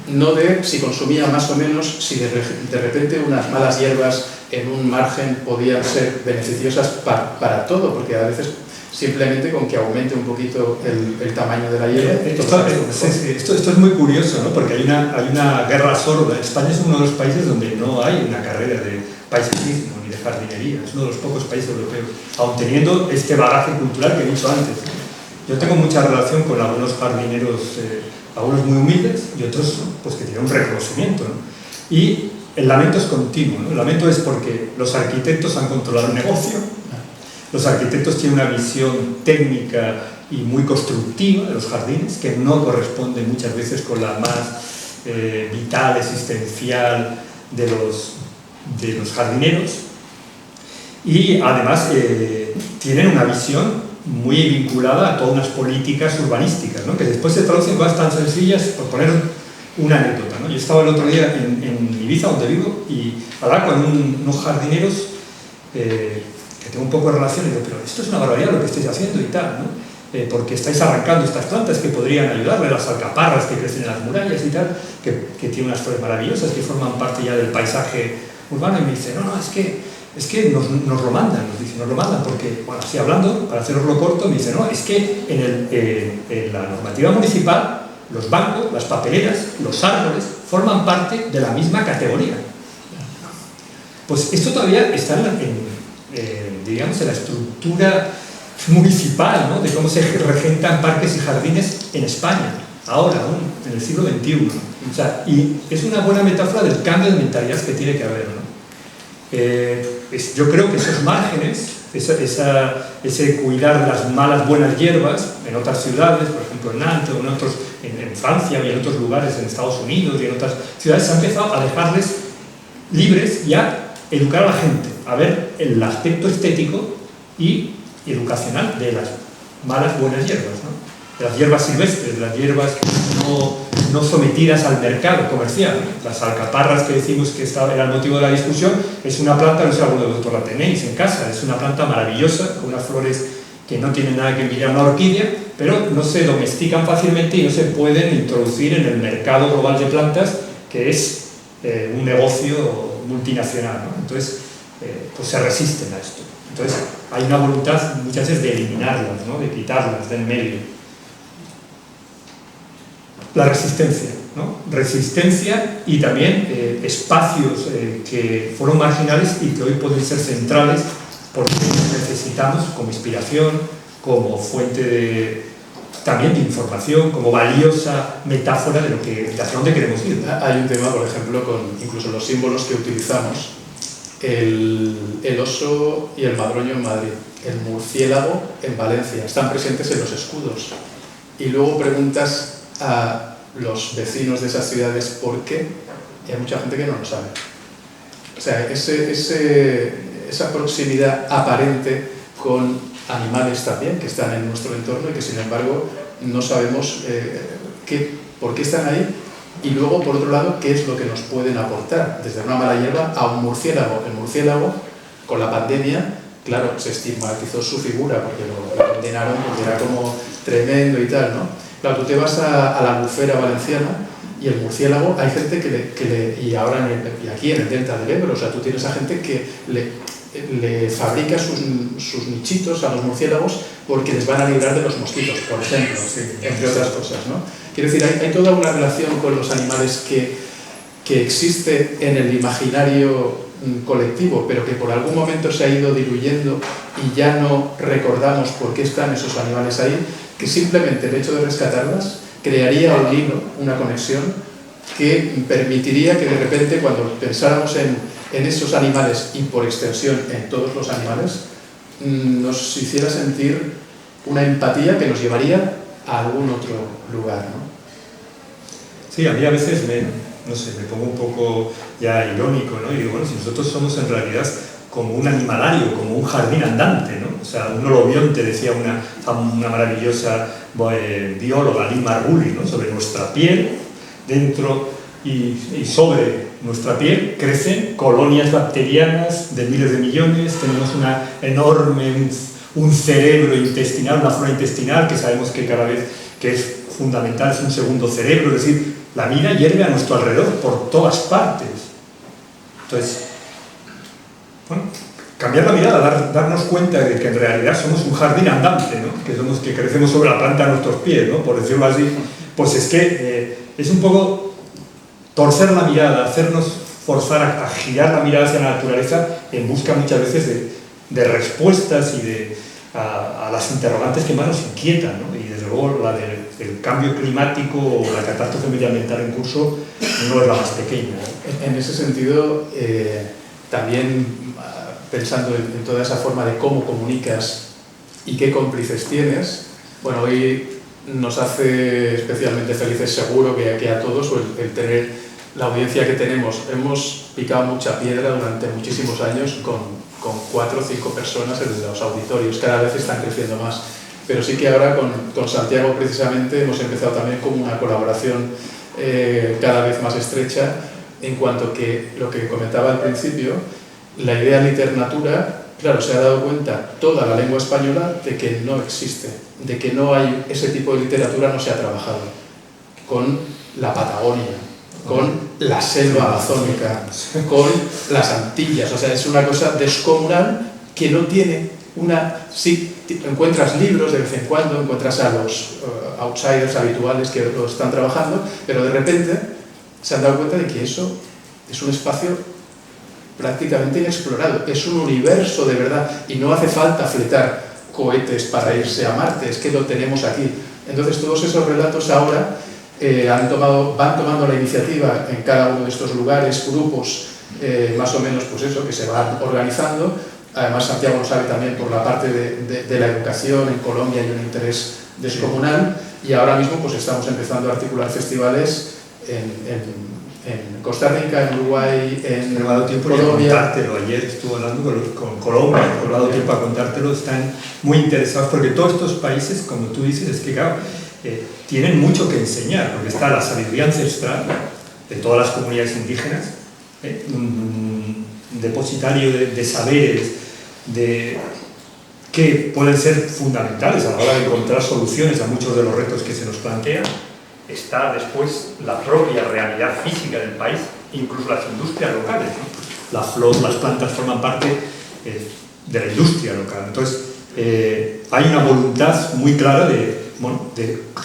no de si consumía más o menos, si de repente unas malas hierbas en un margen podían ser beneficiosas para todo, porque a veces simplemente con que aumente un poquito el tamaño de la hierba. Esto es muy curioso, ¿no? Porque hay una guerra sorda. España es uno de los países donde no hay una carrera de paisajismo ni de jardinería, es uno de los pocos países europeos, aun teniendo este bagaje cultural que he dicho antes. Yo tengo mucha relación con algunos jardineros, algunos muy humildes y otros pues, que tienen un reconocimiento, ¿no? Y el lamento es continuo, ¿no? El lamento es porque los arquitectos han controlado el negocio, los arquitectos tienen una visión técnica y muy constructiva de los jardines, que no corresponde muchas veces con la más vital, existencial de los jardineros, y además tienen una visión muy vinculada a todas unas políticas urbanísticas, ¿no? Que después se traducen en cosas tan sencillas, por poner una anécdota, ¿no? Yo estaba el otro día en Ibiza, donde vivo, y hablaba con unos jardineros que tengo un poco de relación, y digo, pero esto es una barbaridad lo que estáis haciendo y tal, ¿no? Porque estáis arrancando estas plantas que podrían ayudarle, las alcaparras que crecen en las murallas y tal, que tienen unas flores maravillosas, que forman parte ya del paisaje urbano, y me dice, no, es que nos lo mandan, porque, bueno, así hablando, para haceroslo corto, me dice, no, es que en la normativa municipal los bancos, las papeleras, los árboles forman parte de la misma categoría. Pues esto todavía está digamos, en la estructura municipal, ¿no? De cómo se regentan parques y jardines en España, ahora aún, en el siglo XXI. O sea, y es una buena metáfora del cambio de mentalidad que tiene que haber, ¿no? Yo creo que esos márgenes, ese cuidar de las malas buenas hierbas en otras ciudades, por ejemplo en Nantes, en Francia y en otros lugares, en Estados Unidos y en otras ciudades, se ha empezado a dejarles libres y a educar a la gente, a ver el aspecto estético y educacional de las malas buenas hierbas, ¿no? De las hierbas silvestres, de las hierbas que no no sometidas al mercado comercial. Las alcaparras que decimos que era el motivo de la discusión, es una planta, no sé si alguno de vosotros la tenéis en casa, es una planta maravillosa, con unas flores que no tienen nada que envidiar a una orquídea, pero no se domestican fácilmente y no se pueden introducir en el mercado global de plantas, que es un negocio multinacional, ¿no? Entonces, pues se resisten a esto. Entonces, hay una voluntad muchas veces de eliminarlas, ¿no? De quitarlas del medio. La resistencia, ¿no? Resistencia y también espacios que fueron marginales y que hoy pueden ser centrales porque necesitamos como inspiración, como fuente también de información, como valiosa metáfora de hacia dónde queremos ir. Hay un tema, por ejemplo, con incluso los símbolos que utilizamos, el oso y el madroño en Madrid, el murciélago en Valencia, están presentes en los escudos. Y luego preguntas a los vecinos de esas ciudades por qué, y hay mucha gente que no lo sabe. O sea, esa proximidad aparente con animales también que están en nuestro entorno y que sin embargo no sabemos por qué están ahí, y luego por otro lado qué es lo que nos pueden aportar, desde una mala hierba a un murciélago. El murciélago, con la pandemia, claro, se estigmatizó su figura porque lo condenaron porque era como tremendo y tal, ¿no? Claro, tú te vas a la Albufera valenciana y el murciélago, hay gente y ahora y aquí en el Delta del Ebro, o sea, tú tienes a gente que le fabrica sus nichitos a los murciélagos porque les van a librar de los mosquitos, por ejemplo, entre otras cosas, ¿no? Quiero decir, hay toda una relación con los animales que existe en el imaginario colectivo, pero que por algún momento se ha ido diluyendo y ya no recordamos por qué están esos animales ahí, que simplemente el hecho de rescatarlas crearía un hilo, una conexión que permitiría que de repente cuando pensáramos en esos animales y por extensión en todos los animales, nos hiciera sentir una empatía que nos llevaría a algún otro lugar, ¿no? Sí, a mí a veces me pongo un poco ya irónico, ¿no? Y digo, bueno, si nosotros somos en realidad como un animalario, como un jardín andante, ¿no? O sea, un holobionte, decía una maravillosa bióloga, Lynn Margulis, ¿no? Sobre nuestra piel, dentro y sobre nuestra piel crecen colonias bacterianas de miles de millones, tenemos una enorme, un cerebro intestinal, una flora intestinal que sabemos que cada vez que es fundamental, es un segundo cerebro, es decir, la vida hierve a nuestro alrededor por todas partes. Entonces, bueno, cambiar la mirada, darnos cuenta de que en realidad somos un jardín andante, ¿no? que crecemos sobre la planta de nuestros pies, ¿no? Por decirlo así, pues es que es un poco torcer la mirada, hacernos forzar a girar la mirada hacia la naturaleza en busca muchas veces de respuestas y a las interrogantes que más nos inquietan, ¿no? Y desde luego la del cambio climático o la catástrofe medioambiental en curso no es la más pequeña, ¿no? En ese sentido, también pensando en toda esa forma de cómo comunicas y qué cómplices tienes, bueno, hoy nos hace especialmente felices seguro que a todos el tener la audiencia que tenemos. Hemos picado mucha piedra durante muchísimos años con 4 o 5 personas en los auditorios, cada vez están creciendo más, pero sí que ahora con Santiago precisamente hemos empezado también como una colaboración cada vez más estrecha, en cuanto que lo que comentaba al principio, la idea literatura, claro, se ha dado cuenta toda la lengua española de que no existe, de que no hay ese tipo de literatura, no se ha trabajado con la Patagonia, con la selva amazónica, con las Antillas, o sea, es una cosa descomunal que no tiene una... Sí, encuentras libros de vez en cuando, encuentras a los outsiders habituales que lo están trabajando, pero de repente se han dado cuenta de que eso es un espacio prácticamente inexplorado, es un universo de verdad y no hace falta fletar cohetes para irse a Marte, es que lo tenemos aquí. Entonces todos esos relatos ahora van tomando la iniciativa en cada uno de estos lugares, grupos más o menos pues eso, que se van organizando. Además Santiago lo sabe también por la parte de la educación. En Colombia hay un interés descomunal y ahora mismo pues estamos empezando a articular festivales en Costa Rica, en Uruguay, en me ha dado tiempo Colombia. De contártelo. Ayer estuve hablando con Colombia, me ha dado tiempo a contártelo, están muy interesados porque todos estos países, como tú dices, es que claro, tienen mucho que enseñar, porque está la sabiduría ancestral de todas las comunidades indígenas, un depositario de saberes que pueden ser fundamentales a la hora de encontrar soluciones a muchos de los retos que se nos plantean. Está después la propia realidad física del país, incluso las industrias locales, ¿no? La flor, las plantas forman parte de la industria local. Entonces, hay una voluntad muy clara de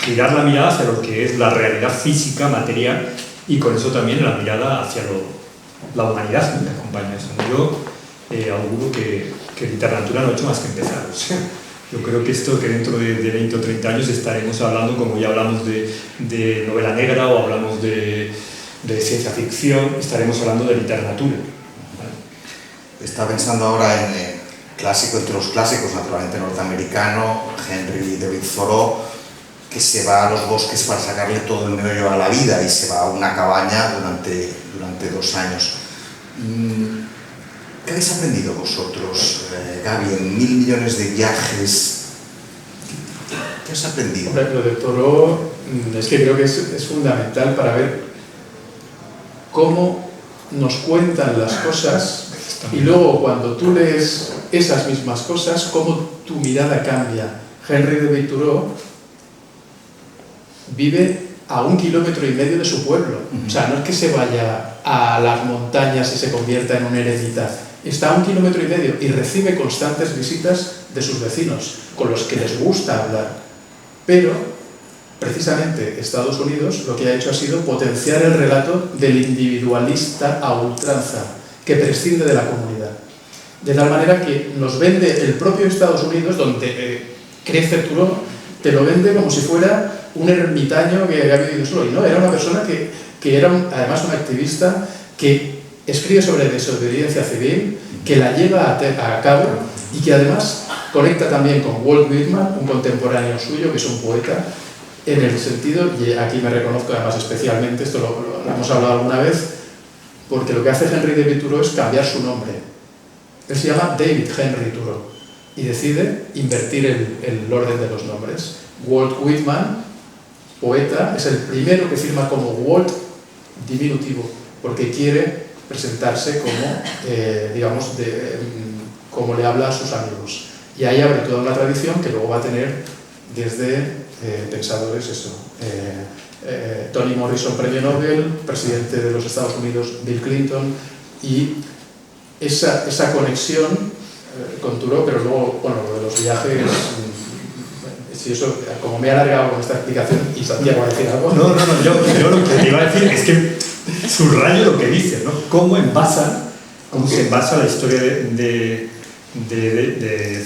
girar la mirada hacia lo que es la realidad física, material, y con eso también la mirada hacia la humanidad que acompaña eso. Yo auguro que literatura no ha hecho más que empezar. O sea, yo creo que dentro de 20 o 30 años estaremos hablando, como ya hablamos de novela negra o hablamos de ciencia ficción, estaremos hablando de literatura. ¿Vale? Estaba pensando ahora en clásico entre los clásicos, naturalmente norteamericano, Henry David Thoreau, que se va a los bosques para sacarle todo el meollo a la vida y se va a una cabaña durante 2 años. ¿Qué habéis aprendido vosotros, Gaby, en 1000 millones de viajes? ¿Qué has aprendido? Lo de Thoreau es que creo que es fundamental para ver cómo nos cuentan las cosas y luego cuando tú lees esas mismas cosas, cómo tu mirada cambia. Henry David Thoreau vive a 1,5 kilómetros de su pueblo. O sea, no es que se vaya a las montañas y se convierta en un eremita. Está a 1,5 kilómetros y recibe constantes visitas de sus vecinos, con los que les gusta hablar. Pero, precisamente, Estados Unidos lo que ha hecho ha sido potenciar el relato del individualista a ultranza, que prescinde de la comunidad. De tal manera que nos vende el propio Estados Unidos, donde crece Thoreau, te lo vende como si fuera un ermitaño que había vivido solo. Y no, era una persona que era además un activista que escribe sobre desobediencia civil, que la lleva a cabo y que además conecta también con Walt Whitman, un contemporáneo suyo, que es un poeta, en el sentido, y aquí me reconozco además especialmente, esto lo hemos hablado alguna vez, porque lo que hace Henry David Thoreau es cambiar su nombre. Él se llama David Henry Thoreau y decide invertir el orden de los nombres. Walt Whitman, poeta, es el primero que firma como Walt diminutivo, porque quiere presentarse como, digamos, como le habla a sus amigos. Y ahí abre toda una tradición que luego va a tener desde pensadores, Toni Morrison, premio Nobel, presidente de los Estados Unidos, Bill Clinton, y esa conexión con Thoreau, pero luego, bueno, lo de los viajes, si eso, como me he alargado con esta explicación, y Santiago va a decir algo. No, yo lo que iba a decir es que subrayo lo que dice, ¿no? Cómo se envasa la historia de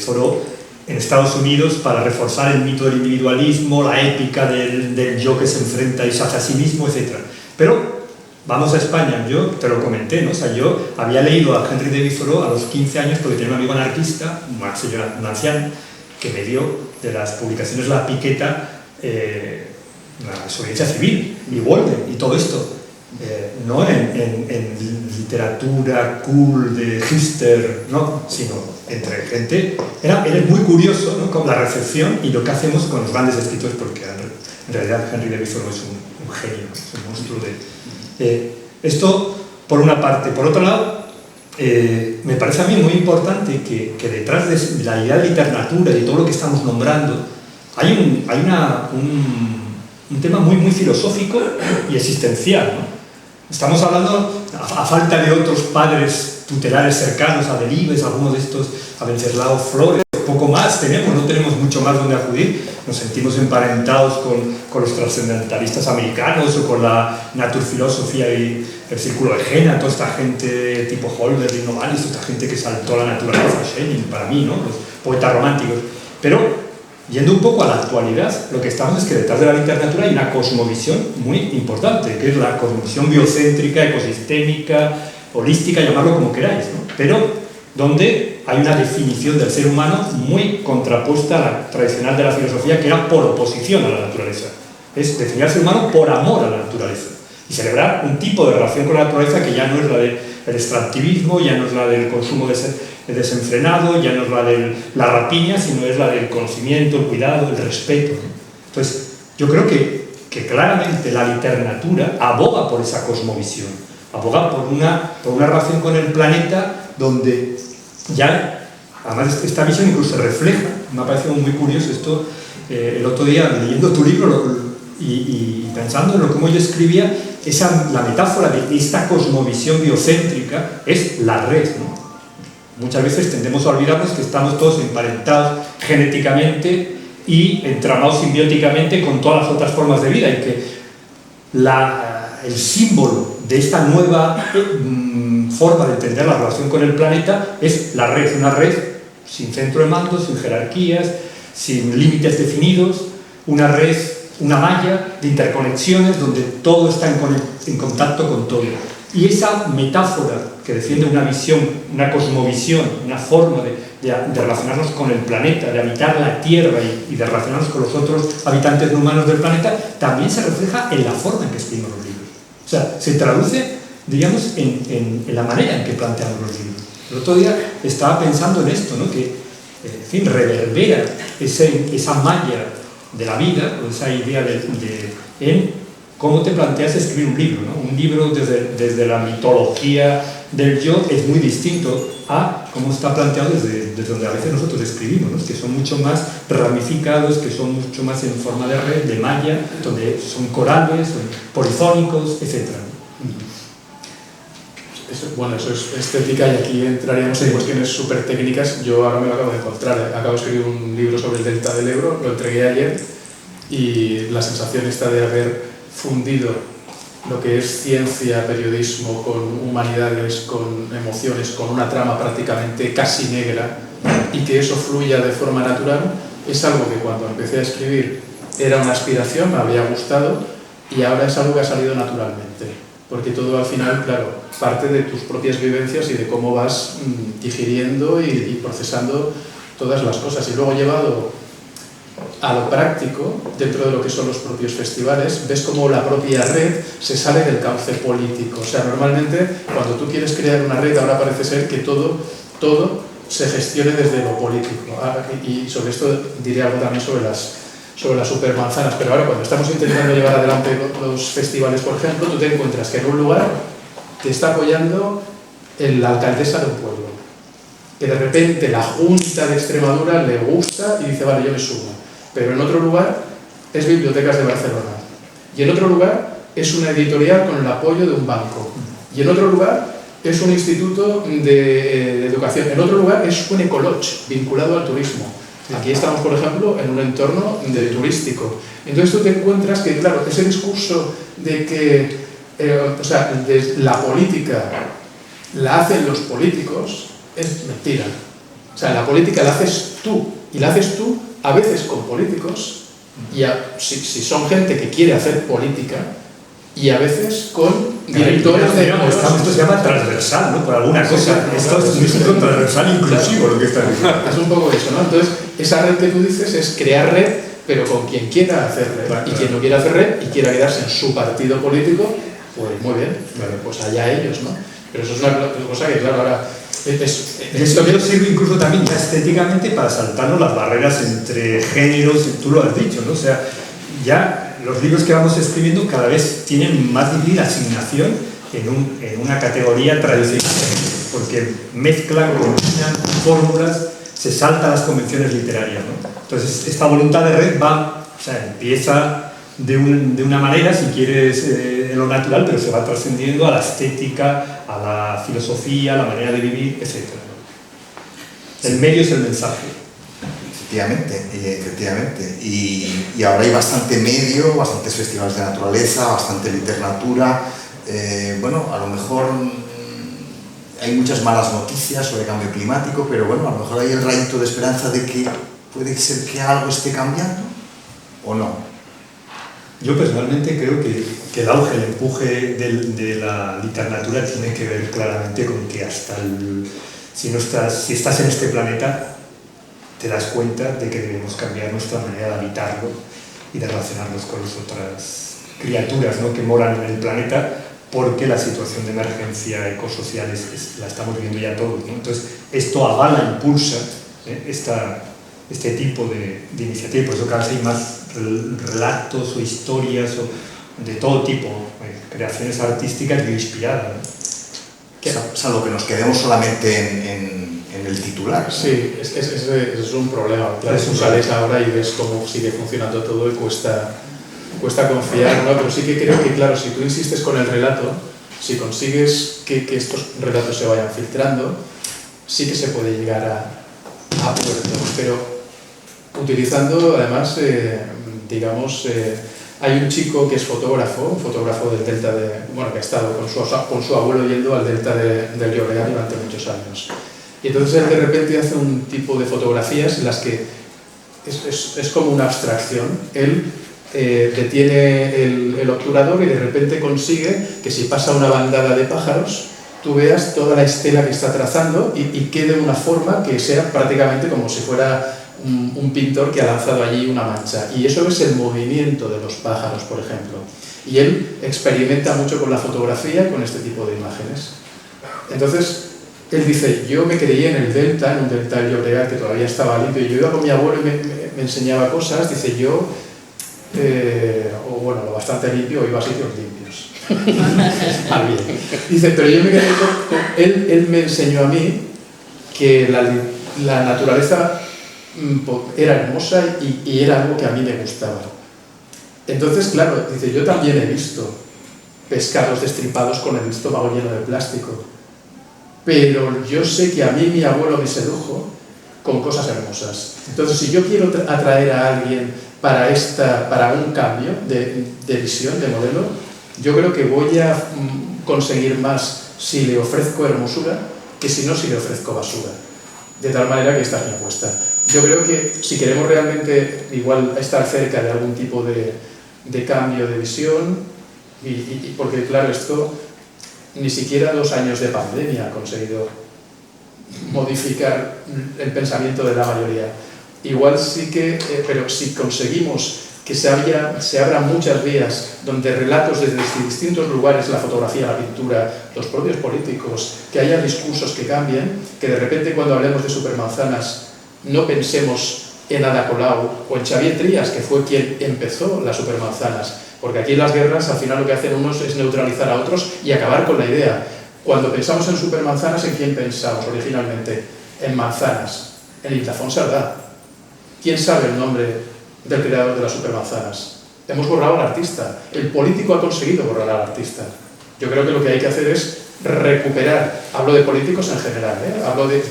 Thoreau en Estados Unidos para reforzar el mito del individualismo, la épica del yo que se enfrenta y se hace a sí mismo, etc. Pero vamos a España, yo te lo comenté, ¿no? O sea, yo había leído a Henry David Thoreau a los 15 años porque tenía un amigo anarquista, un anciano, que me dio de las publicaciones La Piqueta, la desobediencia civil y Walden y todo esto. No en literatura cool de hipster, no, sino entre gente. Era muy curioso, ¿no? Con la recepción y lo que hacemos con los grandes escritores, porque en realidad Henry David Thoreau es un genio, es un monstruo esto por una parte. Por otro lado, me parece a mí muy importante que detrás de la idea de literatura y de todo lo que estamos nombrando hay un tema muy filosófico y existencial, ¿no? Estamos hablando, a falta de otros padres tutelares cercanos, a Delibes, algunos de estos, a Wenceslao Flores, poco más no tenemos mucho más donde acudir, nos sentimos emparentados con los trascendentalistas americanos o con la naturfilosofía y el círculo de Jena, toda esta gente tipo Holder y Novalis, toda esta gente que saltó a la naturaleza, Schelling, para mí, ¿no? Los poetas románticos. Pero, yendo un poco a la actualidad, lo que estamos es que detrás de la literatura hay una cosmovisión muy importante, que es la cosmovisión biocéntrica, ecosistémica, holística, llamarlo como queráis, ¿no? Pero donde hay una definición del ser humano muy contrapuesta a la tradicional de la filosofía, que era por oposición a la naturaleza. Es definir al ser humano por amor a la naturaleza y celebrar un tipo de relación con la naturaleza que ya no es la del extractivismo, ya no es la del consumo desenfrenado, ya no es la de la rapiña, sino es la del conocimiento, el cuidado, el respeto, ¿no? Entonces, yo creo que claramente la literatura aboga por esa cosmovisión, aboga por una relación con el planeta donde ya, además esta visión incluso se refleja, me ha parecido muy curioso esto, el otro día leyendo tu libro y pensando en lo que yo escribía, la metáfora de esta cosmovisión biocéntrica es la red, ¿no? Muchas veces tendemos a olvidarnos que estamos todos emparentados genéticamente y entramados simbióticamente con todas las otras formas de vida, y que el símbolo de esta nueva forma de entender la relación con el planeta es la red, una red sin centro de mando, sin jerarquías, sin límites definidos, una red, una malla de interconexiones donde todo está en contacto con todo. Y esa metáfora que defiende una visión, una cosmovisión, una forma de relacionarnos con el planeta, de habitar la Tierra y de relacionarnos con los otros habitantes no humanos del planeta, también se refleja en la forma en que escribimos los libros. O sea, se traduce, digamos, en la manera en que planteamos los libros. El otro día estaba pensando en esto, ¿no? Que, en fin, reverbera esa malla de la vida, o esa idea en cómo te planteas escribir un libro, ¿no? Un libro desde la mitología del yo es muy distinto a cómo está planteado desde donde a veces nosotros escribimos, ¿no? Que son mucho más ramificados, que son mucho más en forma de red, de malla, donde son corales, son polifónicos, etc. Eso es estética, y aquí entraríamos en cuestiones súper técnicas. Yo ahora me lo acabo de encontrar. Acabo de escribir un libro sobre el delta del Ebro, lo entregué ayer, y la sensación está de haber fundido lo que es ciencia, periodismo, con humanidades, con emociones, con una trama prácticamente casi negra, y que eso fluya de forma natural, es algo que cuando empecé a escribir era una aspiración, me había gustado, y ahora es algo que ha salido naturalmente, porque todo al final, claro, parte de tus propias vivencias y de cómo vas digiriendo y procesando todas las cosas. Y luego llevado a lo práctico, dentro de lo que son los propios festivales, ves cómo la propia red se sale del cauce político. O sea, normalmente cuando tú quieres crear una red, ahora parece ser que todo se gestione desde lo político. Y sobre esto diré algo también sobre las supermanzanas. Pero ahora, cuando estamos intentando llevar adelante los festivales, por ejemplo, tú te encuentras que en un lugar te está apoyando la alcaldesa de un pueblo, que de repente la Junta de Extremadura le gusta y dice, vale, yo me sumo. Pero en otro lugar es Bibliotecas de Barcelona, y en otro lugar es una editorial con el apoyo de un banco, y en otro lugar es un instituto de educación, en otro lugar es un ecolodge vinculado al turismo. Aquí estamos, por ejemplo, en un entorno turístico. Entonces tú te encuentras que, claro, ese discurso de que de la política la hacen los políticos es mentira. O sea, la política la haces tú, y la haces tú a veces con políticos, y si son gente que quiere hacer política, y a veces con directores de... Esto se llama transversal, ¿no? Por alguna cosa. Esto es un transversal inclusivo, lo que está diciendo. Es un poco eso, ¿no? Entonces, esa red que tú dices es crear red, pero con quien quiera hacer red. Claro. Y quien no quiera hacer red y quiera quedarse en su partido político, pues muy bien, pues allá ellos, ¿no? Pero eso es una cosa que, claro, ahora... Esto sirve incluso también ya estéticamente para saltarnos las barreras entre géneros, tú lo has dicho, ¿no? O sea, ya los libros que vamos escribiendo cada vez tienen más difícil asignación en una categoría tradicional, porque mezclan, combinan fórmulas, se saltan las convenciones literarias, ¿no? Entonces, esta voluntad de red empieza de una manera, si quieres, en lo natural, pero se va trascendiendo a la estética, a la filosofía, a la manera de vivir, etc. El medio es el mensaje. Efectivamente. Y ahora hay bastante medio, bastantes festivales de naturaleza, bastante literatura. Bueno, a lo mejor hay muchas malas noticias sobre el cambio climático, pero bueno, a lo mejor hay el rayito de esperanza de que puede ser que algo esté cambiando, ¿o no? Yo personalmente creo que el auge, el empuje de la literatura tiene que ver claramente con que si estás en este planeta, te das cuenta de que debemos cambiar nuestra manera de habitarlo y de relacionarnos con las otras criaturas, ¿no?, que moran en el planeta, porque la situación de emergencia ecosocial la estamos viendo ya todos, ¿no? Entonces, esto avala, impulsa este tipo de iniciativas, por eso cada vez hay más relatos o historias o de todo tipo, creaciones artísticas bioinspiradas, ¿no? Salvo que nos quedemos solamente en el titular. Sí, es un problema. Claro, tú sales ahora y ves cómo sigue funcionando todo y cuesta confiar, ¿no? Pero sí que creo que, claro, si tú insistes con el relato, si consigues que estos relatos se vayan filtrando, sí que se puede llegar a puertos, pero utilizando además, digamos, hay un chico que es fotógrafo del delta que ha estado con su abuelo yendo al delta del Llobregat durante muchos años. Y entonces él de repente hace un tipo de fotografías en las que es como una abstracción. Él detiene el obturador y de repente consigue que si pasa una bandada de pájaros, tú veas toda la estela que está trazando y quede una forma que sea prácticamente como si fuera un pintor que ha lanzado allí una mancha. Y eso es el movimiento de los pájaros, por ejemplo. Y él experimenta mucho con la fotografía, con este tipo de imágenes. Entonces, él dice, yo me creí en un delta del Llobregat que todavía estaba limpio, y yo iba con mi abuelo y me enseñaba cosas, dice yo, lo bastante limpio, iba a sitios limpios. Bien. Dice, pero yo me quedé él me enseñó a mí que la naturaleza era hermosa y era algo que a mí me gustaba. Entonces, claro, dice, yo también he visto pescados destripados con el estómago lleno de plástico, pero yo sé que a mí mi abuelo me sedujo con cosas hermosas. Entonces, si yo quiero atraer a alguien para un cambio de visión, de modelo, yo creo que voy a conseguir más si le ofrezco hermosura que si le ofrezco basura. De tal manera que esta es mi apuesta. Yo creo que si queremos realmente igual estar cerca de algún tipo de cambio de visión, y porque claro, esto ni siquiera 2 años de pandemia ha conseguido modificar el pensamiento de la mayoría. Igual sí que, pero si conseguimos que se abran muchas vías donde relatos desde distintos lugares, la fotografía, la pintura, los propios políticos, que haya discursos que cambien, que de repente cuando hablemos de supermanzanas no pensemos en Ada Colau o en Xavier Trías, que fue quien empezó las supermanzanas, porque aquí en las guerras al final lo que hacen unos es neutralizar a otros y acabar con la idea. Cuando pensamos en supermanzanas, ¿en quién pensamos originalmente? En manzanas, en Ildefons Cerdà. ¿Quién sabe el nombre del creador de las supermanzanas? Hemos borrado al artista. El político ha conseguido borrar al artista. Yo creo que lo que hay que hacer es recuperar, hablo de políticos en general,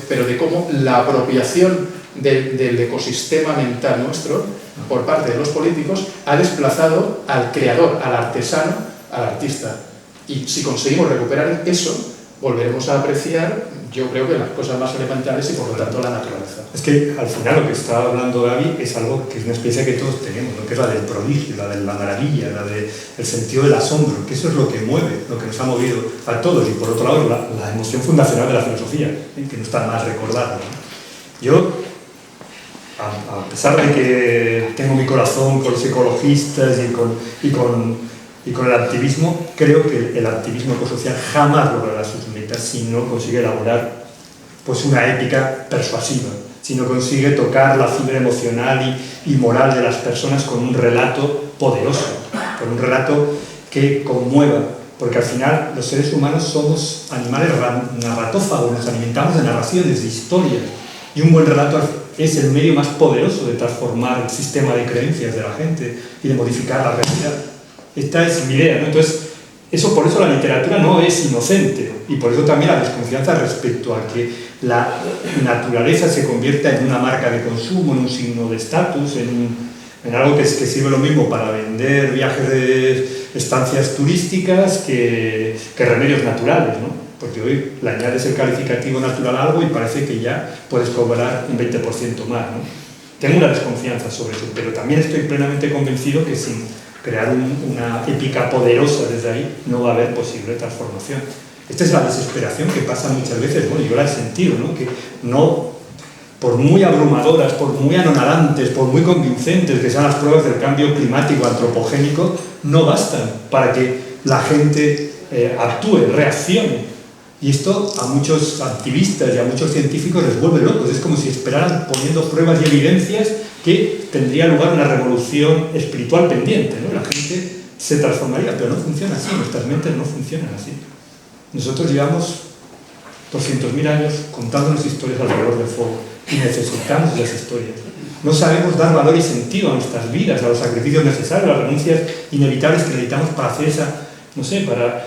pero de cómo la apropiación del ecosistema mental nuestro por parte de los políticos ha desplazado al creador, al artesano, al artista. Y si conseguimos recuperar eso, volveremos a apreciar, yo creo que las cosas más elementales y por lo tanto la naturaleza. Es que al final lo que está hablando Gaby es algo que es una experiencia que todos tenemos, ¿no? Que es la del prodigio, la de la maravilla, la del sentido del asombro, que eso es lo que mueve, lo que nos ha movido a todos. Y por otro lado, la emoción fundacional de la filosofía, que no está más recordada, ¿no? Yo, a pesar de que tengo mi corazón con los ecologistas y con el activismo, creo que el activismo ecosocial jamás logrará sus metas si no consigue elaborar pues una épica persuasiva, si no consigue tocar la fibra emocional y moral de las personas con un relato poderoso, con un relato que conmueva, porque al final los seres humanos somos animales narratófagos, nos alimentamos de narraciones, de historias, y un buen relato es el medio más poderoso de transformar el sistema de creencias de la gente y de modificar la realidad. Esta es mi idea, ¿no? Entonces, por eso la literatura no es inocente, y por eso también la desconfianza respecto a que la naturaleza se convierta en una marca de consumo, en un signo de estatus, en algo que sirve lo mismo para vender viajes de estancias turísticas que remedios naturales, ¿no? Porque hoy le añades el calificativo natural a algo y parece que ya puedes cobrar un 20% más, ¿no? Tengo una desconfianza sobre eso, pero también estoy plenamente convencido que sin crear una épica poderosa desde ahí no va a haber posible transformación. Esta es la desesperación que pasa muchas veces, bueno, yo la he sentido, ¿no? Que no, por muy abrumadoras, por muy anonadantes, por muy convincentes que sean las pruebas del cambio climático antropogénico, no bastan para que la gente actúe, reaccione. Y esto a muchos activistas y a muchos científicos les vuelve locos. Es como si esperaran poniendo pruebas y evidencias que tendría lugar una revolución espiritual pendiente, ¿no? La gente se transformaría, pero no funciona así, nuestras mentes no funcionan así. Nosotros llevamos 200.000 años contándonos historias alrededor del fuego y necesitamos las historias. No sabemos dar valor y sentido a nuestras vidas, a los sacrificios necesarios, a las renuncias inevitables que necesitamos para hacer esa, no sé, para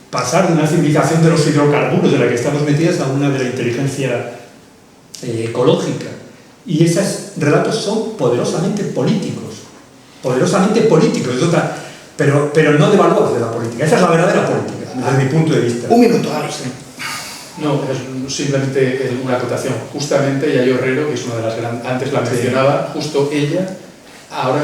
pasar de una civilización de los hidrocarburos de la que estamos metidas a una de la inteligencia ecológica. Y esos relatos son poderosamente políticos, pero no devaluados de la política. Esa es la verdadera política, desde mi punto de vista. Un minuto, Alex. No, es simplemente una acotación. Justamente Yayo Herrero, que es una de las grandes, antes la mencionaba, justo ella ahora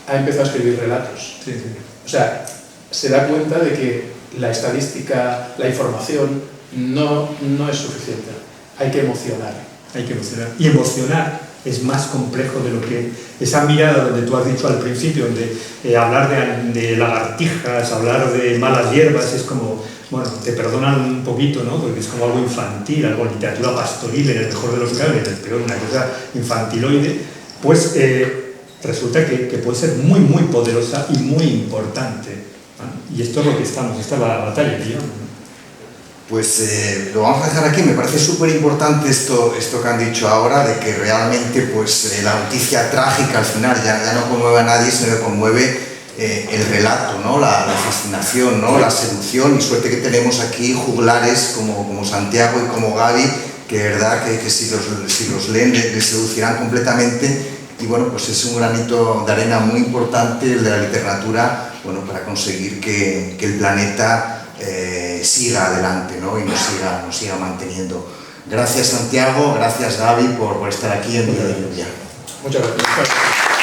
ha empezado a escribir relatos. Sí, sí. O sea, se da cuenta de que la estadística, la información no es suficiente. Hay que emocionar. Hay que emocionar. Y emocionar es más complejo de lo que... Esa mirada donde tú has dicho al principio, donde hablar de lagartijas, hablar de malas hierbas, es como... Bueno, te perdonan un poquito, ¿no? Porque es como algo infantil, algo literatura pastoril en el mejor de los casos, en el peor, una cosa infantiloide. Pues resulta que puede ser muy, muy poderosa y muy importante, ¿no? Y esto es lo que estamos, esta es la batalla que llevamos, ¿no? Pues lo vamos a dejar aquí. Me parece súper importante esto que han dicho ahora, de que realmente pues, la noticia trágica al final ya no conmueve a nadie, sino que conmueve el relato, ¿no? La fascinación, ¿no? La seducción, y suerte que tenemos aquí juglares como Santiago y como Gaby, que de verdad que si los leen les seducirán completamente. Y bueno, pues es un granito de arena muy importante el de la literatura, bueno, para conseguir que el planeta siga adelante, ¿no? Y nos siga manteniendo. Gracias, Santiago, gracias, Gaby, por estar aquí en Día de Lluvia. Muchas gracias.